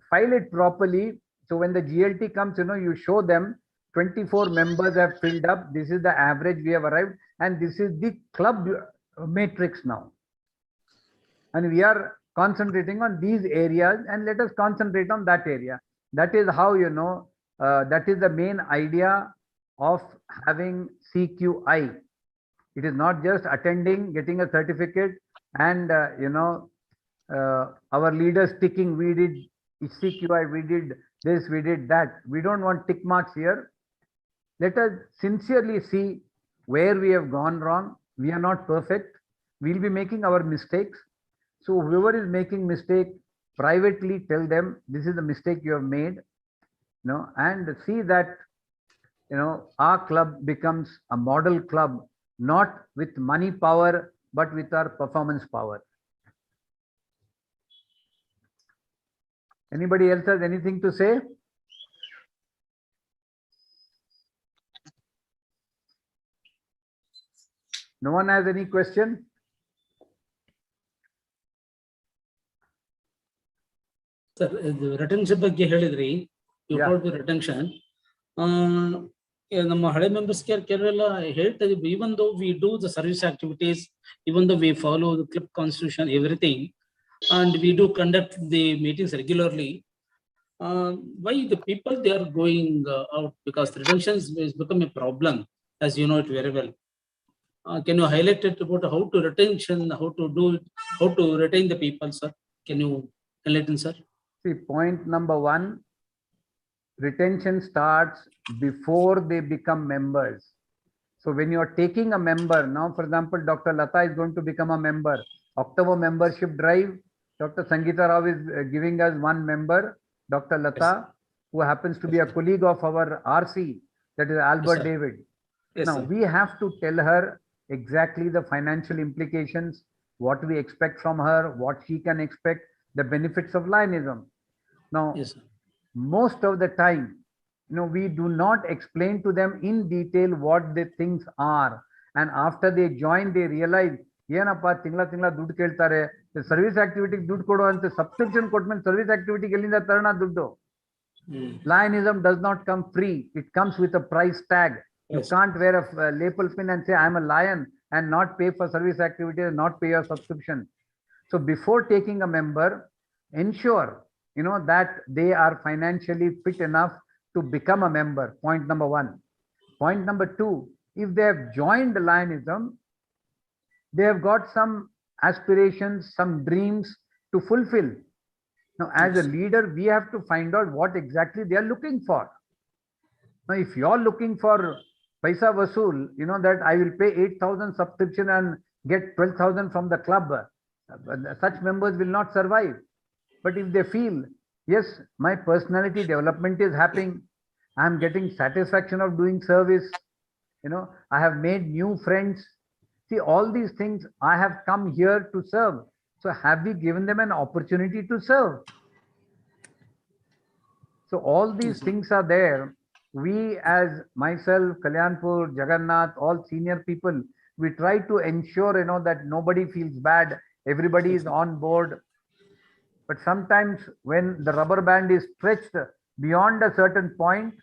file it properly. So when the GLT comes, you show them 24 members have filled up. This is the average we have arrived, and this is the club matrix now. And we are concentrating on these areas, and let us concentrate on that area. That is how, that is the main idea of having CQI. It is not just attending, getting a certificate, and our leaders ticking, we did CQI, we did this, we did that. We don't want tick marks here. Let us sincerely see where we have gone wrong. We are not perfect. We'll be making our mistakes. So whoever is making mistake, privately tell them this is the mistake you have made, and see that our club becomes a model club, not with money power, but with our performance power. Anybody else has anything to say? No one has any question? Sir, the retention ಬಗ್ಗೆ ಹೇಳಿದ್ರಿ, you Yeah. told the retention. ನಮ್ಮ ಹಳೆ members ಕೆಲವೆಲ್ಲ ಹೇಳ್ತಾ ಇದೀವಿ, even though we do the service activities, even though we follow the club constitution, everything, and we do conduct the meetings regularly, why the people they are going out? Because retention is become a problem, as you know it very well. Can you highlight it about how to retention, how to do it, how to retain the people, sir? Can you enlighten, sir? See, point number one, retention starts before they become members. So when you are taking a member, now for example, Dr. Lata is going to become a member. October membership drive, Dr. Sangeeta Rao is giving us one member, Dr. Lata, Yes, who happens to be a colleague of our RC, that is Albert sir. David. Yes, Now sir. we have to tell her exactly the financial implications, what we expect from her, what she can expect, the benefits of Lionism. Now, Yes, sir. most of the time, we do not explain to them in detail what the things are. And after they join, they realize, ಏನಪ್ಪ ತಿಂಗಳ ತಿಂಗಳ ದುಡ್ಡು ಕೇಳ್ತಾರೆ, service ಆಕ್ಟಿವಿಟಿಗೆ ದುಡ್ಡು ಕೊಡುವಂತ subscription ಕೊಟ್ಮೇಲೆ service ಆಕ್ಟಿವಿಟಿಗೆ ಎಲ್ಲಿಂದ ತರೋಣ ದುಡ್ಡು? Lionism does not come free. It comes with a price tag. You Yes. can't wear a lapel pin and say I'm a lion and not pay for service activity and not pay your subscription. So before taking a member, ensure that they are financially fit enough to become a member. Point number one. Point number two, if they have joined Lionism, they have got some aspirations, some dreams to fulfill. Now, as a leader, we have to find out what exactly they are looking for. Now, if you're looking for paisa vasool, that I will pay 8,000 subscription and get 12,000 from the club, such members will not survive. But if they feel, yes, my personality development is happening, I'm getting satisfaction of doing service, I have made new friends. See, all these things, I have come here to serve. So have we given them an opportunity to serve? So all these things are there. We, as myself, Kalyanpur, Jagannath, all senior people, we try to ensure, that nobody feels bad. Everybody is on board. But sometimes when the rubber band is stretched beyond a certain point,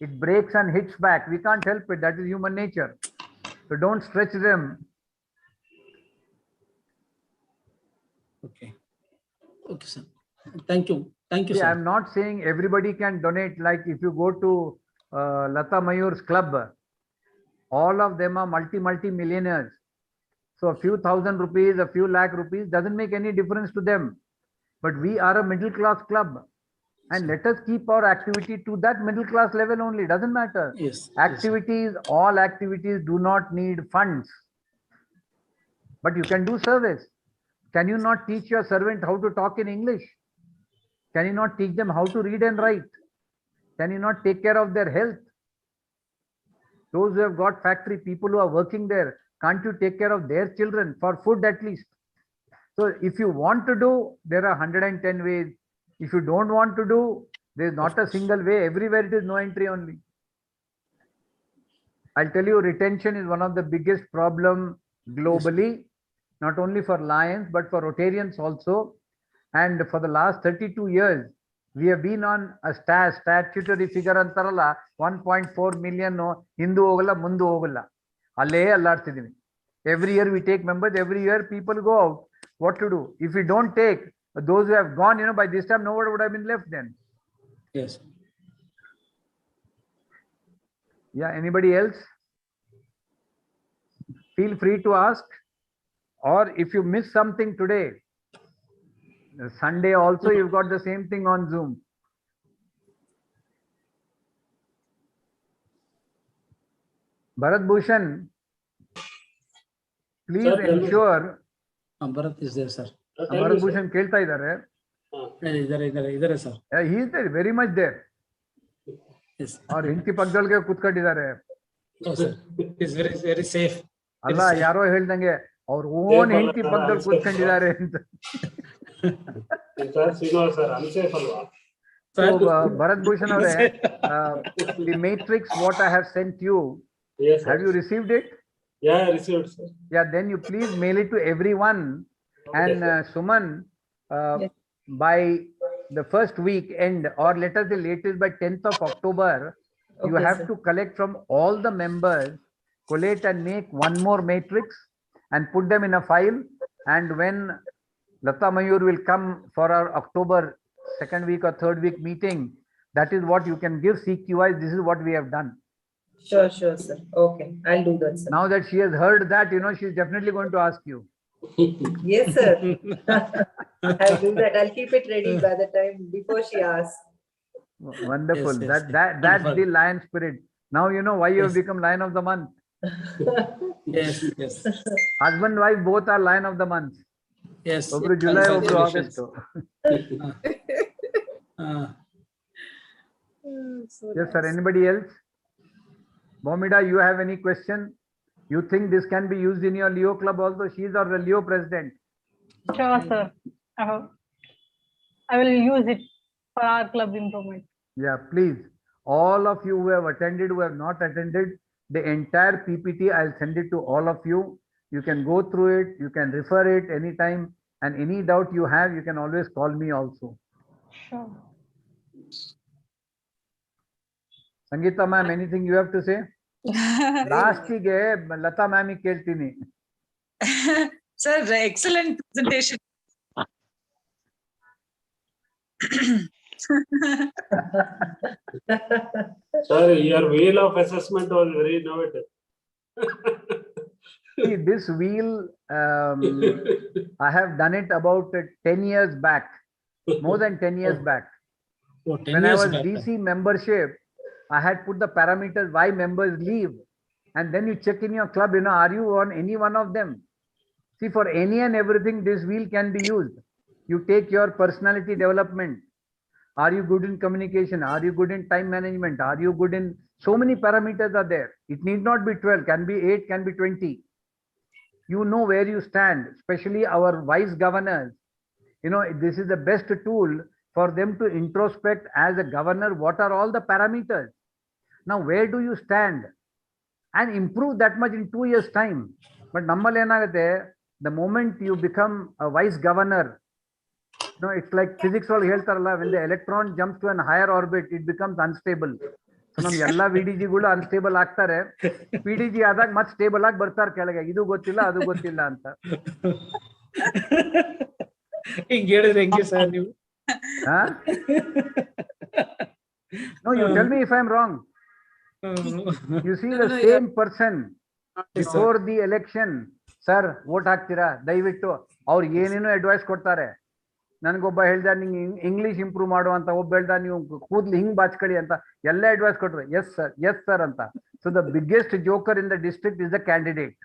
it breaks and hits back. We can't help it. That is human nature. So don't stretch them. Okay. Okay, sir. Thank you. Thank you, See, sir. I'm not saying everybody can donate. Like if you go to Lata Mayur's club, all of them are multi millionaires. So a few thousand rupees, a few lakh rupees doesn't make any difference to them. But we are a middle class club, and let us keep our activity to that middle class level only. Doesn't matter. Yes. Activities, all activities do not need funds, but you can do service. Can you not teach your servant how to talk in English? Can you not teach them how to read and write? Can you not take care of their health? Those who have got factory, people who are working there, can't you take care of their children for food at least? So if you want to do, there are 110 ways. If you don't want to do, there is not a single way. Everywhere it is no entry only. I'll tell you, retention is one of the biggest problem globally, not only for Lions, but for Rotarians also. And for the last 32 years, we have been on a statutory figure antaralla 1.4 million hindu hogalla mundu hogalla alle allartidini. Every year we take members, every year people go out. What to do? If we don't take those who have gone, by this time nobody would have been left then. Yes. Yeah, anybody else? feel free to ask, or if you miss something today, Sunday also you've got the same thing on Zoom. Bharat Bhushan, please Sir, tell me. ensure. Bharat is there, sir. Bharat Bhushan ಕೇಳ್ತಾ ಇದ್ದಾರೆ. ಇದಾರೆ sir. He is there, very much there. Yes. ಅವ್ರ ಹೆಂಡತಿ ಪಕ್ಕದೊಳಗೆ ಕೂತ್ಕೊಂಡಿದ್ದಾರೆ. Is very very safe. ಅಲ್ಲ ಯಾರೋ ಹೇಳ್ದಂಗೆ ಅವ್ರ own ಹೆಂಡತಿ ಪಕ್ಕದಲ್ಲಿ ಕೂತ್ಕೊಂಡಿದ್ದಾರೆ ಅಂತ. So Bharat Bhushan ಅವರೇ, the matrix what I have sent you, yes, have you received it? Yeah, I received, sir. Yeah, then you please mail it to everyone. Okay, And Suman, Yes. by the first week end, or let us say latest by 10th of October, you Okay, have sir. to collect from all the members, collate and make one more matrix and put them in a file. And when Lata Mayur will come for our October second week or third week meeting, that is what you can give CQI. This is what we have done. Sure, sir. Okay, I'll do that, sir. Now that she has heard that, she's definitely going to ask you. Yes, sir. I'll do that. I'll keep it ready by the time before she asks. Wonderful. Yes, That's wonderful. the lion spirit. Now you know why you have Yes. become lion of the month. Yes, yes, Husband and wife both are lion of the month. yes. Obru July, obru Congratulations. August. So Yes, sir. nice. Anybody else? Bomida, you have any question? You think this can be used in your Leo club also? She is our Leo president. Sure, sir. I will use it for our club improvement. Yeah, please. All of you who have attended, who have not attended, the entire PPT, I'll send it to all of you. You can go through it. You can refer it anytime. And any doubt you have, you can always call me also. Sure. Sangeeta ma'am, anything you have to say? Last ಗೆ Lata ma'am ಕೇಳ್ತೀನಿ. Sir, excellent presentation. Sir, your wheel of assessment was very innovative. See, this wheel, I have done it about 10 years back, more than 10 years back. Oh, 10 When I years was back. DC membership, I had put the parameters why members leave. And then you check in your club, are you on any one of them? See, for any and everything, this wheel can be used. You take your personality development. Are you good in communication? Are you good in time management? Are you good in so many parameters are there? It need not be 12, can be 8, can be 20. You know where you stand, especially our vice governors. This is the best tool for them to introspect as a governor. What are all the parameters? Now, where do you stand? And improve that much in 2 years' time. But nammalli enagate, the moment you become a vice governor, it's like physics all heltaralla, when the electron jumps to an higher orbit, it becomes unstable. So nam ella VDG gulu unstable ಆಗ್ತಾರೆ, PDG ಆದಾಗ ಮತ್ತೆ stable ಆಗಿ ಬರ್ತಾರೆ ಕೆಳಗೆ, ಇದು ಗೊತ್ತಿಲ್ಲ ಅದು ಗೊತ್ತಿಲ್ಲ ಅಂತ. ಹಿಂಗೆ ಹೇಳಿದ್ರೆ ಹೆಂಗೆ ಸರ್ ನೀವು? No, you tell me if I'm wrong. You see the same person before the election, sir, vote ಹಾಕ್ತೀರಾ ದಯವಿಟ್ಟು, ಅವ್ರು ಏನೇನೋ ಅಡ್ವೈಸ್ ಕೊಡ್ತಾರೆ. ನನ್ಗೊಬ್ಬ ಹೇಳ್ದ ನಿಂಗೆ ಇಂಗ್ಲಿಷ್ ಇಂಪ್ರೂವ್ ಮಾಡು ಅಂತ, ಒಬ್ಬ ಹೇಳ್ದ ನೀವು ಕೂದ್ಲು ಹಿಂಗ್ ಬಾಚ್ಕೊಳ್ಳಿ ಅಂತ, ಎಲ್ಲ ಅಡ್ವೈಸ್ ಕೊಟ್ರು. ಎಸ್ ಸರ್ ಅಂತ. So the biggest joker in the district is the candidate.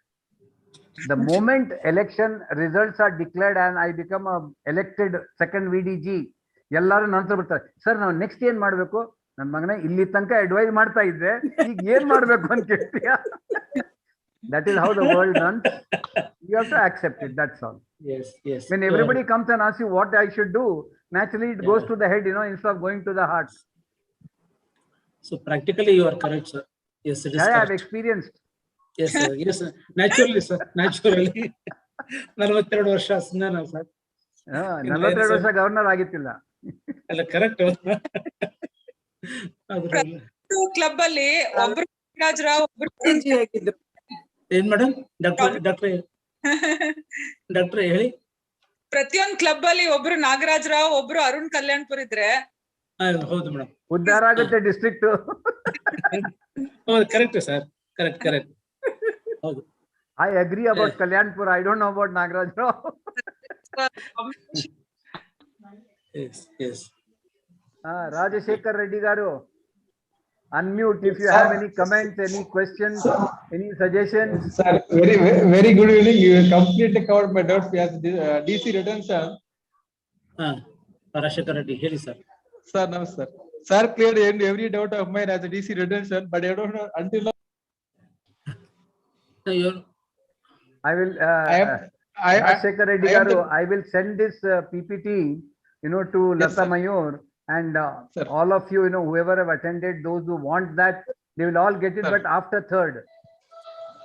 The moment election results are declared and I become a elected second VDG, ಎಲ್ಲರೂ ನಂತರ ಬರ್ತಾರೆ, ಸರ್ ನಾವು ನೆಕ್ಸ್ಟ್ ಏನ್ ಮಾಡ್ಬೇಕು? ನನ್ ಮಗನ ಇಲ್ಲಿ ತನಕ ಅಡ್ವೈಸ್ ಮಾಡ್ತಾ ಇದ್ದೆ, ಈಗ ಏನ್ ಮಾಡ್ಬೇಕು ಅಂತ ಕೇಳ್ತೀಯ? That is how the world runs. You have to accept it, that's all. Yes, yes. When everybody comes and asks you what I should do, naturally it goes to the head, instead of going to the heart. So practically you are correct, sir. Yes, it is I have correct. experienced. Yes, sir. Yes, sir. Naturally, sir. Naturally. 42 ವರ್ಷ ಸುಮ್ಮನೆ sir. 42 ವರ್ಷ governor ಆಗಿತ್ತಿಲ್ಲ. ಅಲ್ಲ correct. Club ಅಲ್ಲಿ ಒಬ್ರು ರಾಜರಾವ್ ಒಬ್ರು ಆಗಿದ್ರು. ಏನ್ madam? Doctor ಹೇಳಿ. ಪ್ರತಿಯೊಂದು ಕ್ಲಬ್ ಅಲ್ಲಿ ಒಬ್ರು ನಾಗರಾಜ್ ರಾವ್, ಒಬ್ರು ಅರುಣ್ ಕಲ್ಯಾಣ್ಪುರ್ ಇದ್ರೆ ಹೌದು ಮೇಡಮ್. ಉದ್ಧಾರ ಆಗುತ್ತೆ ಡಿಸ್ಟ್ರಿಕ್ಟ್. ಹೌದು ಕರೆಕ್ಟ್ ಸರ್. ಕರೆಕ್ಟ್. ಹೌದು. I agree about Kalyanpur. I don't know about Nagaraj Rao. Yes, yes. Rajashekar Reddy Garu, unmute if you have any comments, any questions, any suggestions. Sir, very good evening. You completely covered my doubts. Yes, DC retention. Rajashekar Reddy, here is sir. Sir, no, sir. Sir cleared every doubt of mine as a DC retention, but I don't know until now. No, you're, I will, I Rajashekar Reddy I am Garu, the- I will send this PPT, to Yes, Lata sir. Mayur, and Sir. all of you, whoever have attended, those who want that, they will all get it, Sir. but after third.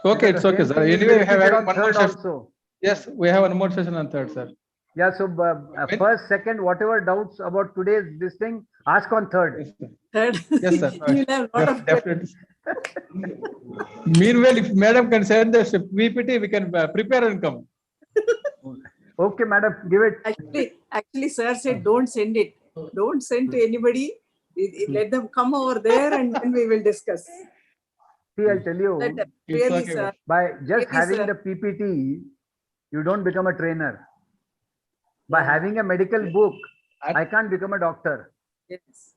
Okay, Because it's the okay, same sir. thing will be Anyway, we have repeated having on one more third session. also. Yes, we have one more session on third, sir. Yeah, so first, second, whatever doubts about today's this thing, ask on third. Yes, sir. Third. Yes, sir. You'll have a lot of Definitely. Meanwhile, if madam can send the PPT, we can prepare and come. Okay, madam, give it. Actually, sir said, don't send it. Don't send to anybody. Let them come over there and then we will discuss. See, I'll tell you, Let them. It's Really, okay, sir. by just Really, having sir. the PPT, you don't become a trainer. By Yeah. having a medical book, And- I can't become a doctor. Yes.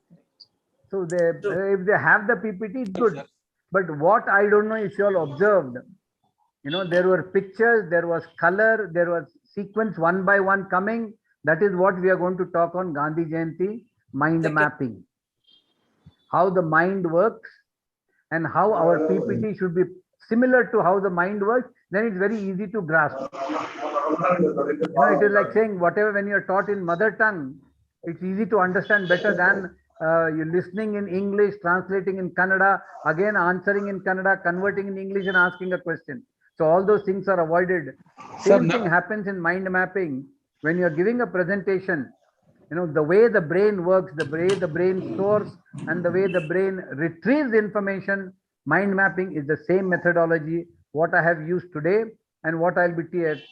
So True. if they have the PPT, it's good. Sir. But what I don't know if you all observed, there were pictures, there was color, there was sequence one by one coming. That is what we are going to talk on Gandhi Jayanti, mind Second. mapping. How the mind works and how our PPT should be similar to how the mind works, then it's very easy to grasp. It is like saying whatever when you're taught in mother tongue, it's easy to understand better than you're listening in English, translating in Kannada, again answering in Kannada, converting in English and asking a question. So all those things are avoided. Sir, Same thing happens in mind mapping. When you're giving a presentation, the way the brain works, the way the brain stores and the way the brain retrieves information, mind mapping is the same methodology, what I have used today and what I'll be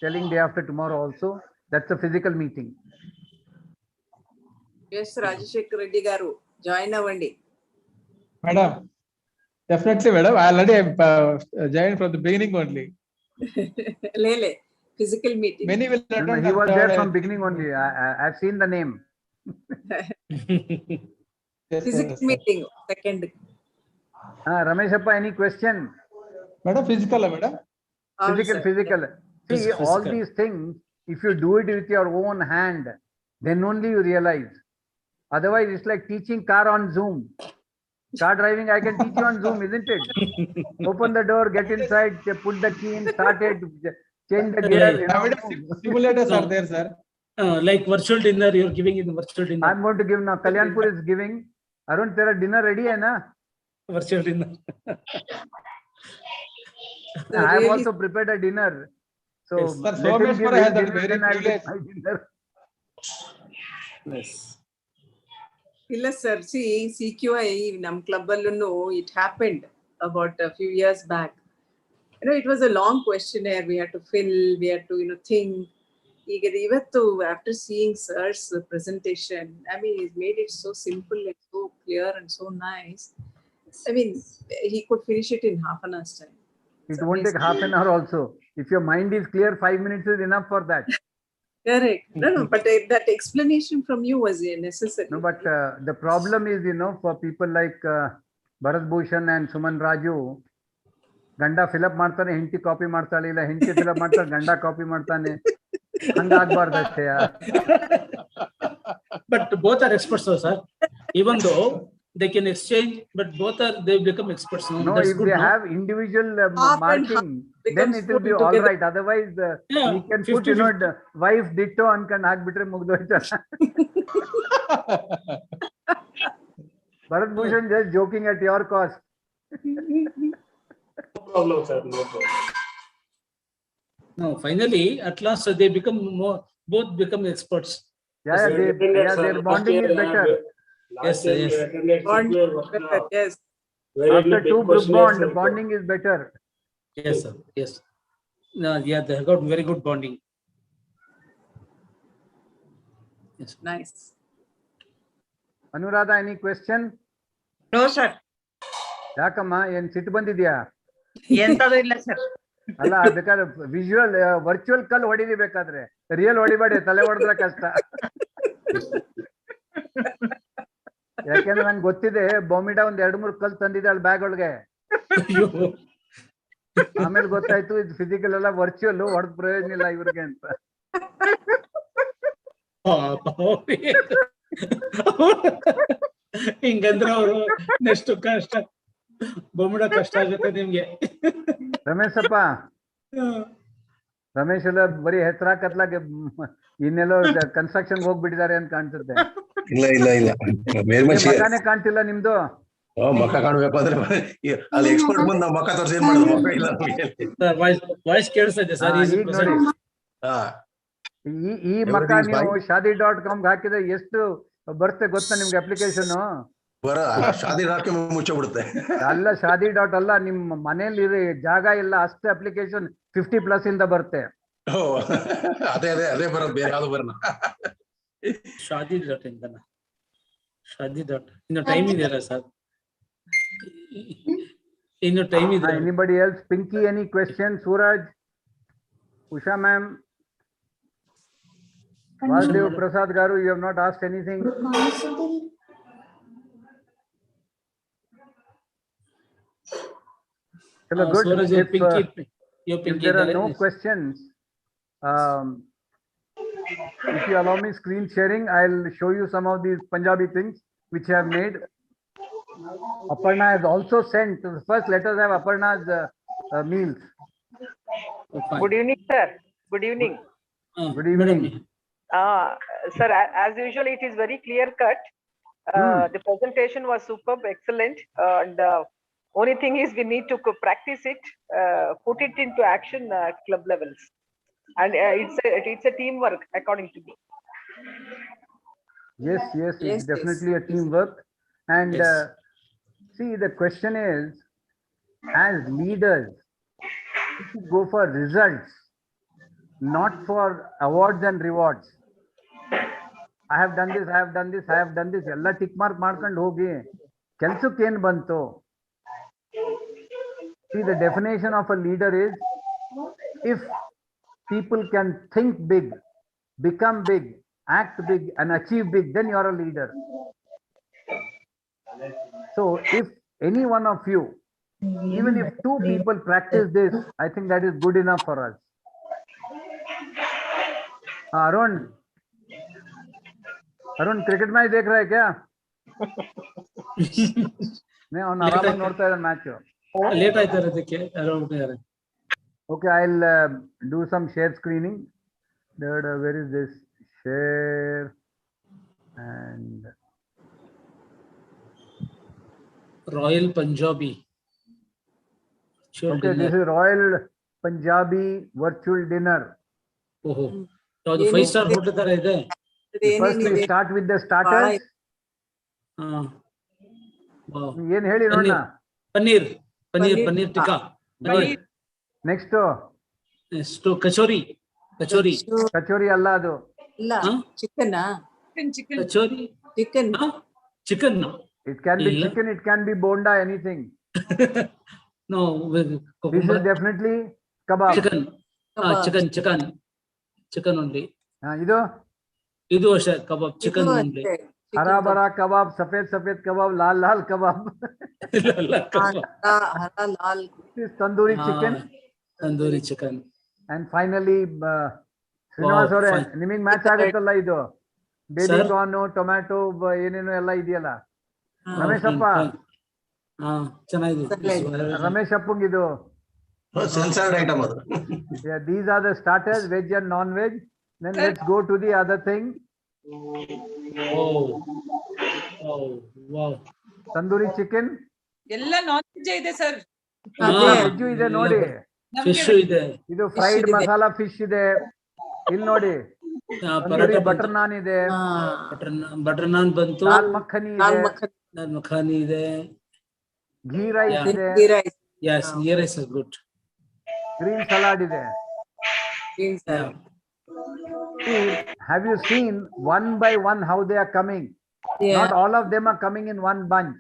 telling day after tomorrow also. That's a physical meeting. Yes, Rajashekar Reddy Garu, join avandy. Madam, definitely, madam. I already joined from the beginning only. Lele, physical meeting. Many will No, attend. he was there from beginning only. I've seen the name. Yes, Physical sir. meeting, second. Rameshappa, any question? Madam, physical, madam. All, Physical, sir. physical. See, Physical. all these things, if you do it with your own hand, then only you realize. Otherwise, it's like teaching car on Zoom. Car driving, I can teach you on Zoom, isn't it? Open the door, get inside, put the key in, start it, change the gear. Simulators No. are there, sir. Like virtual dinner, you're giving in virtual dinner. I'm going to give now. Kalyanpur is giving. Arun, tera dinner ready hai na? Virtual dinner. So I have really, also prepared a dinner. So Yes. Sir, let him give Someshwara his has that dinner, very then I'll get privilege. my dinner. Yes. Illa sir, see, CQI, Nam Club no, it happened about a few years back. It was a long questionnaire. We had to fill, we had to, think. Even after seeing sir's presentation, I mean, he made it so simple and so clear and so nice. I mean, he could finish it in half an hour's time. It won't take half an hour also. If your mind is clear, 5 minutes is enough for that. Correct. No, but that explanation from you was necessary. No, but the problem is, for people like Bharat Bhushan and Suman Raju, Ganda fill up ಮಾಡ್ತಾನೆ ಹೆಂಡತಿ copy ಮಾಡ್ತಾಳೆ ಇಲ್ಲ ಹೆಂಡತಿ fill up ಮಾಡ್ತಾಳೆ ಗಂಡ copy ಮಾಡ್ತಾನೆ ಹಂಗಾಗಬಾರ್ದು ಅಷ್ಟೇ. But both are experts, sir. Even though they can exchange, but both they become experts. No, That's if good, they no? have individual Half and marking, then becomes it will be put all together. right. Otherwise, Yeah, we can 50, put, wife ditto ಅನ್ಕೊಂಡು ಹಾಕ್ಬಿಟ್ರೆ ಮುಗ್ದೋಯ್ತಲ್ಲ. Bharat Bhushan just joking at your cost. No problem, sir. No problem. No, finally, at last they become both become experts. Yeah, We attended, sir, their last bonding year, is better. Yes, Last year yes. we attended Bond, CQI workshop. yes. Very After big two group questionnaires bond, were bonding is better. Yes, sir. Yes. No, yeah, they have got very good bonding. Yes. Nice. Anuradha, any question? No, sir. ಯಾಕಮ್ಮ ಏನ್ ಸಿಟ್ಟು ಬಂದಿದ್ಯಾ? ಎಂತದು ಇಲ್ಲ sir. ಅಲ್ಲ ಬೇಕಾದ್ರೆ visual virtual ಕಲ್ ಹೊಡಿಲಿ ಬೇಕಾದ್ರೆ, ರಿಯಲ್ ಹೊಡಿಬೇಡಿ, ತಲೆ ಹೊಡೆದ್ರೆ ಕಷ್ಟ. ಯಾಕೆಂದ್ರೆ ನಂಗೆ ಗೊತ್ತಿದೆ ಬೊಮಿಡ ಒಂದ್ 2-3 ಕಲ್ ತಂದಿದ್ದಾಳೆ ಬ್ಯಾಗ್ ಒಳಗೆ. ಆಮೇಲೆ ಗೊತ್ತಾಯ್ತು ಇದು ಫಿಸಿಕಲ್ ಎಲ್ಲ ವರ್ಚುವಲ್, ಹೊಡೆದ್ ಪ್ರಯೋಜನ ಇಲ್ಲ ಇವ್ರಿಗೆ ಅಂತ. ಹಿಂಗಂದ್ರೆ ಅವರು ನೆಕ್ಸ್ಟ್ ಕಷ್ಟ ಬೊಮ್ಮಿಡ ಕಷ್ಟ ಆಗುತ್ತೆ ನಿಮ್ಗೆ. ರಮೇಶಪ್ಪ, ರಮೇಶ್ ಎಲ್ಲ ಬರೀ ಹೆಸರ ಕತ್ಲಾಗೆ ಇನ್ನೆಲ್ಲೋ ಕನ್ಸ್ಟ್ರಕ್ಷನ್ ಹೋಗ್ಬಿಟ್ಟಿದ್ದಾರೆ ಅಂತ ಕಾಣಿಸುತ್ತೆ. ಇಲ್ಲ ಇಲ್ಲ ಇಲ್ಲ, ಮೇಲ್ಮಚ್ಚಿ ಮಕಾನೇ ಕಾಣ್ತಿಲ್ಲ ನಿಮ್ದು. ಮಕ್ಕ ಕಾಣ್ಬೇಕು ಅಂದ್ರೆ ಅಲ್ಲಿ ಎಕ್ಸ್ಪರ್ಟ್ ಬಂದು ನಾವು ಮಕ್ಕ ತೋರಿಸಿ ಏನ್ ಮಾಡೋದು, ಮಕ್ಕ ಇಲ್ಲ ವಾಯ್ಸ್ ಕೇಳಿಸ್ತಾ ಸರ್. ಈಗ ನೋಡಿ, ಈ ಮಕ್ಕ ನೀವು shadi.com ಹಾಕಿದ್ರೆ ಎಷ್ಟು ಬರುತ್ತೆ ಗೊತ್ತಾ ನಿಮ್ಗೆ ಅಪ್ಲಿಕೇಶನ್? ಶಾದಿ ಮುಚ್ಚಬಿಡುತ್ತೆ. ಅಲ್ಲ ಶಾದಿ ಡಾಟ್ ಅಲ್ಲ, ನಿಮ್ಮ ಮನೇಲಿ ಜಾಗ ಇಲ್ಲ ಅಷ್ಟೇ ಅಪ್ಲಿಕೇಶನ್ 50+ ಇಂದ ಬರುತ್ತೆ. ಅದೇ ಅದೇ ಅದೇ ಬರೋದು, ಬೇರೆ ಯಾವ್ದು ಬರೋಣ. ಶಾದಿ.in ಶಾದಿ ಡಾಟ್ ಇನ್ನು ಟೈಮ್ ಇದೆಯಲ್ಲ ಸರ್, ಇನ್ನು ಟೈಮ್ ಇದೆ. Anybody else? Pinky, any questions? Suraj, Usha ma'am, Vasudev Prasad garu, you have not asked anything. Hello, good. Suraj, If there are no yes. questions, if you allow me screen sharing, I'll show you some of these Punjabi things which I have made. Aparna has also sent. First, let us have Aparna's meals. Good evening, sir. Good evening. Good evening. Sir, as usual, it is very clear cut. The presentation was superb, excellent. And only thing is we need to practice it, put it into action club levels. And it's a teamwork, according to me. Yes, it's definitely a teamwork. And see, the question is, as leaders, we should go for results, not for awards and rewards. I have done this, I have done this, I have done this. Ella tick mark ಮಾಡ್ಕೊಂಡು ಹೋಗಿ ಕೆಲಸಕ್ಕೆ ಏನು ಬಂತು? See, the definition of a leader is, if people can think big, become big, act big and achieve big, then you are a leader. So if any one of you, even if 2 people practice this, I think that is good enough for us. Arun, cricket match देख रहा है क्या? नहीं, on आराम नोड़ता है match. Late ಆಯ್ತಾ ಇರೋದಕ್ಕೆ ಯಾರು? Okay, I'll do some share screening. Where is this share? And Royal Punjabi. Okay, this is Royal Punjabi virtual dinner. ಓಹೋ, ಯಾವುದು 5-star ಹೋಟೆಲ್ ತರ ಇದೆ. First we start with the starters. ಏನ್ ಹೇಳಿ ನೋಡೋಣ. ಪನ್ನೀರ್ ಟಿಕ್ಕಾ. ನೆಕ್ಸ್ಟ್ ಕಚೋರಿ ಅಲ್ಲ, ಅದು chicken. It can be chicken, it can be bonda, anything. No, this is definitely kebab. Chicken only. ಇದು ಅಷ್ಟೇ ಕಬಾಬ್, ಚಿಕನ್ only. हरा भरा कबाब, सफेद कबाब, लाल कबाब. Tandoori chicken. And finally, Srinivas ಅವರೇ, ನಿಮಗೆ ಮ್ಯಾಚ್ ಆಗುತ್ತಲ್ಲ ಇದು, ಬೇಬಿ ಕಾರ್ನ್, ಟೊಮ್ಯಾಟೊ, ಏನೇನು ಎಲ್ಲ ಇದೆಯಲ್ಲ. ರಮೇಶಪ್ಪ, ರಮೇಶಪ್ಪಂಗಿದು ಸೆನ್ಸರ್ಡ್ ಐಟಮ್ ಅದು. These are the starters, veg and non-veg. Then let's go to the other thing. Wow. Tandoori chicken. ಎಲ್ಲ ನಾನ್-ವೆಜ್ ಇದೆ ಸರ್. ವೆಜ್ ಇದೆ ನೋಡಿ. ಫಿಶ್ ಇದೆ. ಇದು ಫ್ರೈಡ್ ಮಸಾಲಾ ಫಿಶ್ ಇದೆ. ಇಲ್ಲಿ ನೋಡಿ, ಬಟರ್ ನಾನ್ ಇದೆ. ಬಟರ್ ನಾನ್ ಬಂತು. ದಾಲ್ ಮಖನಿ ಇದೆ. ಘೀ ರೈಸ್ ಇದೆ. Yes, ghee rice is good. Green salad ಇದೆ. Have you seen one by one how they are coming? Not all of them are coming in one bunch.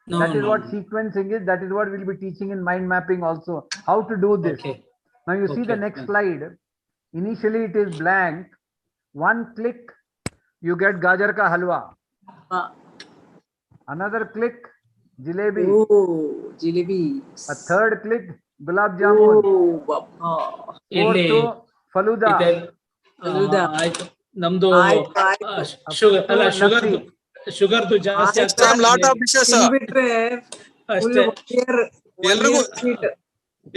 No, That is no, what no. sequencing is. That is what we'll be teaching in mind mapping also. How to do this. Okay. Now you see the Okay, next fine. slide. Initially it is blank. One click, you get gajar ka halwa. Another click, jalebi. Oh, jalebi. A third click, gulab jamun. Oh, Baba. Fourth ಇಲ್ಲಿ to faluda. Faluda. ಆಯ್ತು ನಮ್ದು ಆಯ್ತು, ಆಯ್ತು. Sugar ಅಲ್ಲ Up to ಶುಗರ್ದು ಜಾಸ್ತಿ ಆಯ್ತು. ಆಗ್ತದೆ lot of dishes. ತಿಂದ್ಬಿಟ್ರೆ full ಅಷ್ಟೇ. one year sweet.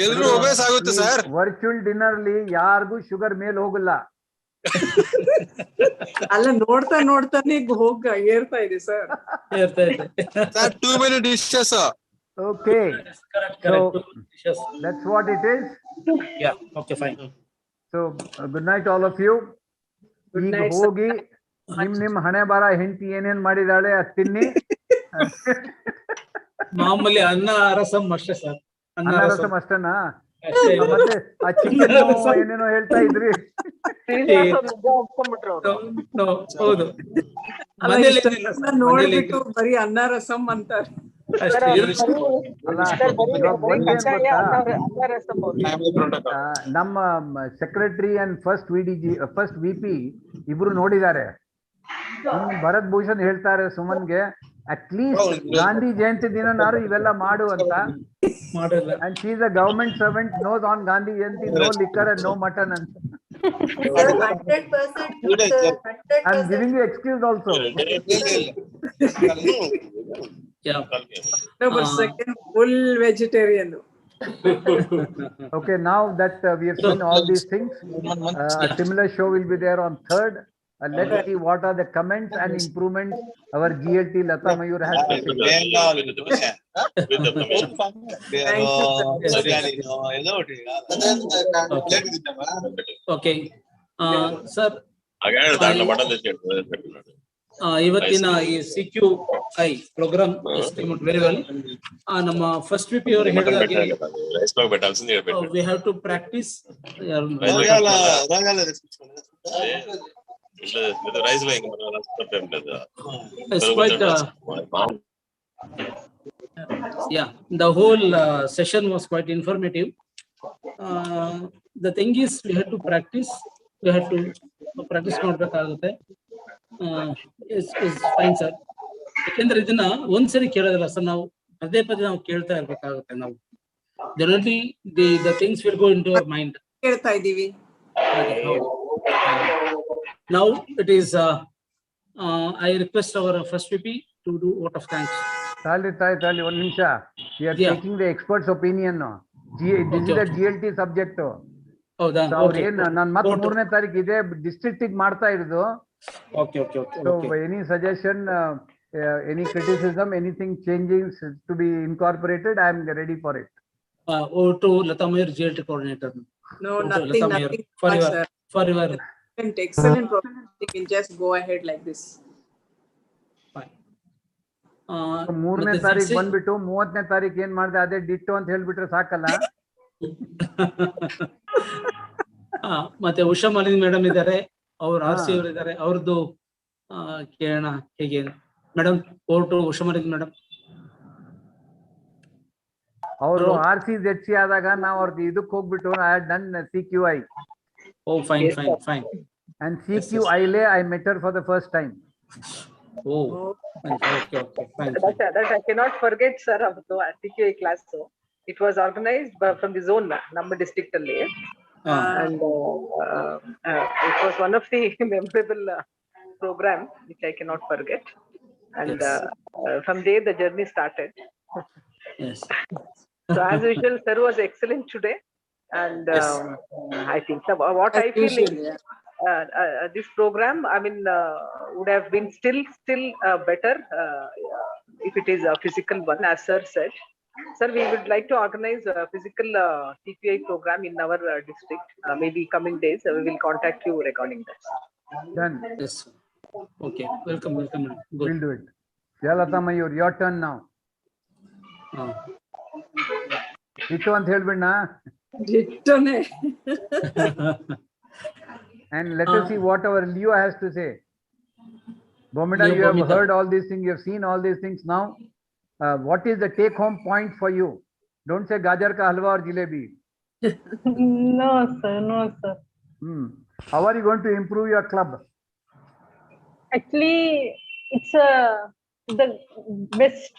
ಎಲ್ರು ಒಬೇಸ್ ಆಗುತ್ತೆ ಸರ್. ವರ್ಚುವಲ್ ಡಿನ್ನರ್ ಲಿ ಯಾರಿಗೂ ಶುಗರ್ ಮೇಲ್ ಹೋಗಲ್ಲ. ಅಲ್ಲ ನೋಡ್ತಾ ನೋಡ್ತಾನೆ ಏರ್ತಾ ಇದೆ ಸರ್. ಏರ್ತಾ ಇದೆ. Sir, too many dishes. Okay. Correct. So that's what it is. Yeah. Okay, fine. So good night all of you. ಈಗ ಹೋಗಿ ನಿಮ್ ಹಣೆ ಬರ ಹೆಂಡತಿ ಏನೇನ್ ಮಾಡಿದಾಳೆ ಅದ್ ತಿನ್ನಿ. ಮಾಮೂಲಿ ಅನ್ನ ರಸಂ ಅಷ್ಟೇ ಸರ್. ಅನ್ನ ರಸಂ ಅಷ್ಟೇನಾ? ಮತ್ತೆ ಆ ಚಿಕನ್ ಏನೇನೋ ಹೇಳ್ತಾ ಇದ್ರಿ. ಹೌದು. ನೋಡ್ಬಿಟ್ಟು ಬರೀ ಅನ್ನ ರಸಂ ಅಂತಾರೆ. ನಮ್ಮ ಸೆಕ್ರೆಟರಿ ಅಂಡ್ ಫಸ್ಟ್ ವಿಪಿ ಇಬ್ರು ನೋಡಿದ್ದಾರೆ. ಭರತ್ ಭೂಷಣ್ ಹೇಳ್ತಾರೆ ಸುಮನ್ಗೆ, ಅಟ್ಲೀಸ್ಟ್ ಗಾಂಧಿ ಜಯಂತಿ ದಿನನಾರು ಇವೆಲ್ಲ ಮಾಡು ಅಂತ. And she is a government servant, knows on Gandhi Jayanti no liquor and no mutton ಅಂತ. 100%. I am giving you excuse also. Yeah. No, but second full vegetarian. Okay, now that we have seen all these things, a similar show will be there on 3rd. Let's see what are the comments and improvements our GLT Lata Mayur has to say. Okay. Sir. ಇವತ್ತಿನ ಈ CQI program very well. ನಮ್ಮ first VP ಅವರು ಹೇಳಿದಾಗೆ we have to practice. It's quite yeah, the whole session was quite informative. The thing is we have to practice ಮಾಡ್ಬೇಕಾಗುತ್ತೆ. is fine sir. ಯಾಕೆಂದ್ರೆ ಇದನ್ನ ಒಂದ್ಸರಿ ಕೇಳೋದಿಲ್ಲ ಸರ್, ನಾವು ಪದೇ ನಾವು ಕೇಳ್ತಾ ಇರ್ಬೇಕಾಗುತ್ತೆ. ನಾವು generally the things will go into our mind. ಕೇಳ್ತಾ ಇದೀವಿ. Now it is I request our first VP to do vote of thanks. Tali, one ನಿಮಿಷ. We are taking the expert's opinion. This is a GLT subject. ಹೌದಾ? ನಾನು ಮತ್ತೆ 3ನೇ ತಾರೀಕು ಇದೆ district ಮಾಡ್ತಾ ಇರೋದು. Okay. So any suggestion, any criticism, anything changing to be incorporated, I am ready for it. To Lata Mayur, GLT coordinator. No, nothing for your excellent program. You can just go ahead like this. Fine. 3ನೇ ತಾರೀಕು ಬಂದ್ಬಿಟ್ಟು 30ನೇ ತಾರೀಕು ಏನ್ ಮಾಡಿದೆ ಅದೇ ditto ಅಂತ ಹೇಳ್ಬಿಟ್ರೆ ಸಾಕಲ್ಲ. ಮತ್ತೆ ಉಷಾ ಮಾಲಿನಿ ಮೇಡಮ್ ಇದ್ದಾರೆ, ಅವ್ರು RC ಅವರು ಇದ್ದಾರೆ, ಅವ್ರದ್ದು ಕೇಳೋಣ ಹೇಗೆ. Madam vote Usha Malini madam. ಅವರು RC ZC ಆದಾಗ ನಾವು ಅವ್ರಿಗೆ ಇದಕ್ಕೆ ಹೋಗ್ಬಿಟ್ಟು I had done CQI. Oh, fine. And CQI I met her for the first time. Oh, okay, fine. That I cannot forget, sir, of the CQI class. So it was organized from the zone, number district alli. And it was one of the memorable program which I cannot forget. And from there the journey started. Yes. So as usual, sir was excellent today. And I think what I feel is this program, I mean, would have been still better if it is a physical one, as sir said. Sir, we would like to organize a physical CQI program in our district. Maybe coming days, we will contact you regarding that. Done. Yes. Okay. Welcome. Good. We'll do it. Lata Mayur, your turn now. Ditto ಅಂತ ಹೇಳ್ಬಿಡ್ನ. Dittoನೆ. And let us see what our Leo has to say. Bomita, you have heard all these things, you have seen all these things now. what is the take home point for you? Don't say gajar ka halwa or jalebi. No, sir. No, sir. How are you going to improve your club? Actually, it's the best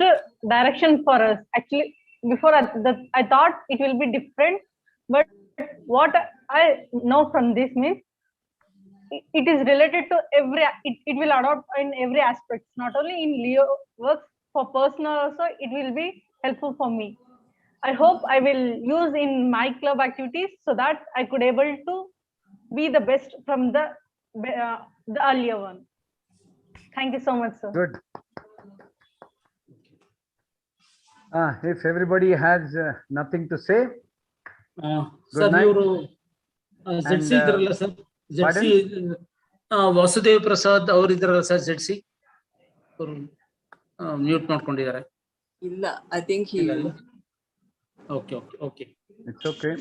direction for us. Actually, before I thought it will be different, but what I know from this means it is related to every. It will adopt in every aspect, not only in Leo works for personal also. It will be helpful for me. I hope I will use in my club activities so that I could able to be the best from the earlier one. Thank you so much, sir. Good. If everybody has nothing to say, sir, night. you ZC idralla sir. ZC Vasudev Prasad ಅವರು ಇದ್ರಲ್ಲ sir ZC mute ಮಾಡ್ಕೊಂಡಿದ್ದಾರೆ. ಇಲ್ಲ, I think he. Okay. It's okay.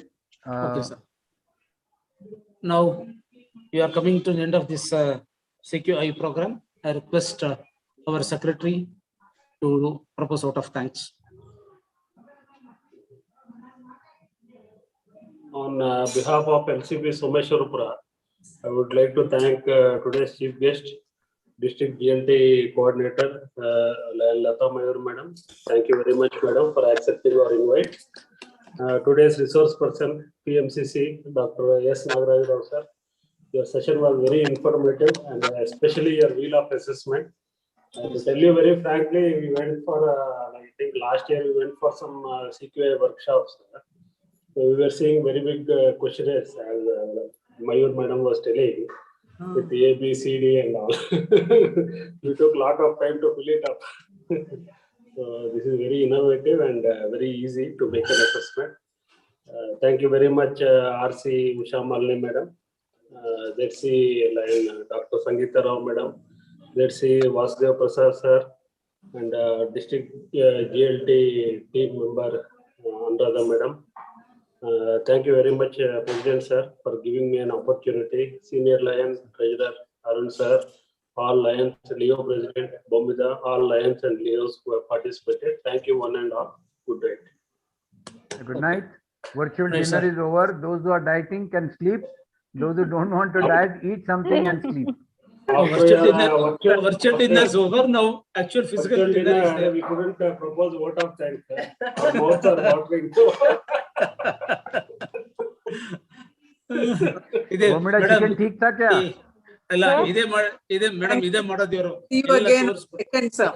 Okay, sir. Now we are coming to the end of this CQI program. I request our secretary to propose vote of thanks. On behalf of LCB Someshwseapura, I would like to thank today's chief guest, District GLT Coordinator, Lata Mayur Madam. Thank you very much, Madam, for accepting our invite. Today's resource person, PMCC, Dr. S. Nagaraj Rao sir. Your session was very informative, and especially your wheel of assessment. To tell you very frankly, we went for, I think last year we went for some CQI workshops. So we were seeing very big questionnaires, as Mayur Madam was telling, with A, B, C, D and all. We took a lot of time to fill it up. So this is very innovative and very easy to make an assessment. Thank you very much, RC Usha Malni Madam. Let's see Dr. Sangeeta Rao Madam. Let's see Vasudev Prasad sir and District GLT team member Anuradha Madam. Thank you very much, President sir, for giving me an opportunity. Senior Lion Treasurer Arun sir, all Lions Leo President Bomida, all Lions and Leos who have participated. Thank you one and all. Good night. Good night. Virtual dinner is over. Those who are dieting can sleep. Those who don't want to diet, eat something and sleep. Virtual dinner is over now. Actual physical dinner is there. We couldn't propose vote of thanks. Our mouths are watering. Chicken ठीक था क्या? ಅಲ್ಲ ಇದೇ madam ಇದೇ ಮಾಡೋದು ಇವರು. See you again second, sir.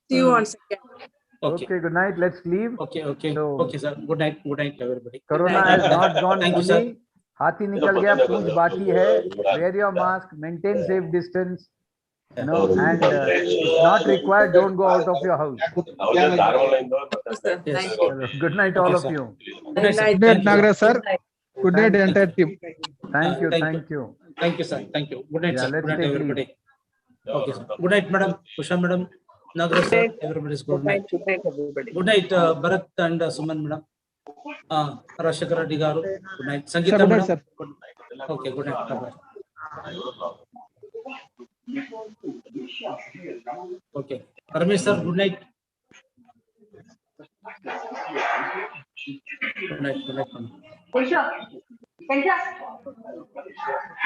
See you on second. Okay, good night. Let's leave. Okay, sir. Good night, everybody. Corona has not gone fully. हाथी निकल गया, पूंछ बाकी है. Wear your mask, maintain safe distance. And if not required, don't go out of your house. Good night, all of you. Good night, Nagaraj sir. Good night, entire team. Thank you. Thank you, sir. Thank you. Good night, sir. Good night, everybody. Okay, sir. Good night, madam. Usha madam. Nagaraj sir. Everybody's good night. Good night, Bharat and Suman madam. Rashakara Digaru. Good night. Sangeeta madam. Sir. Okay, good night. Bye-bye. Okay. Ramesh sir, good night. Good night.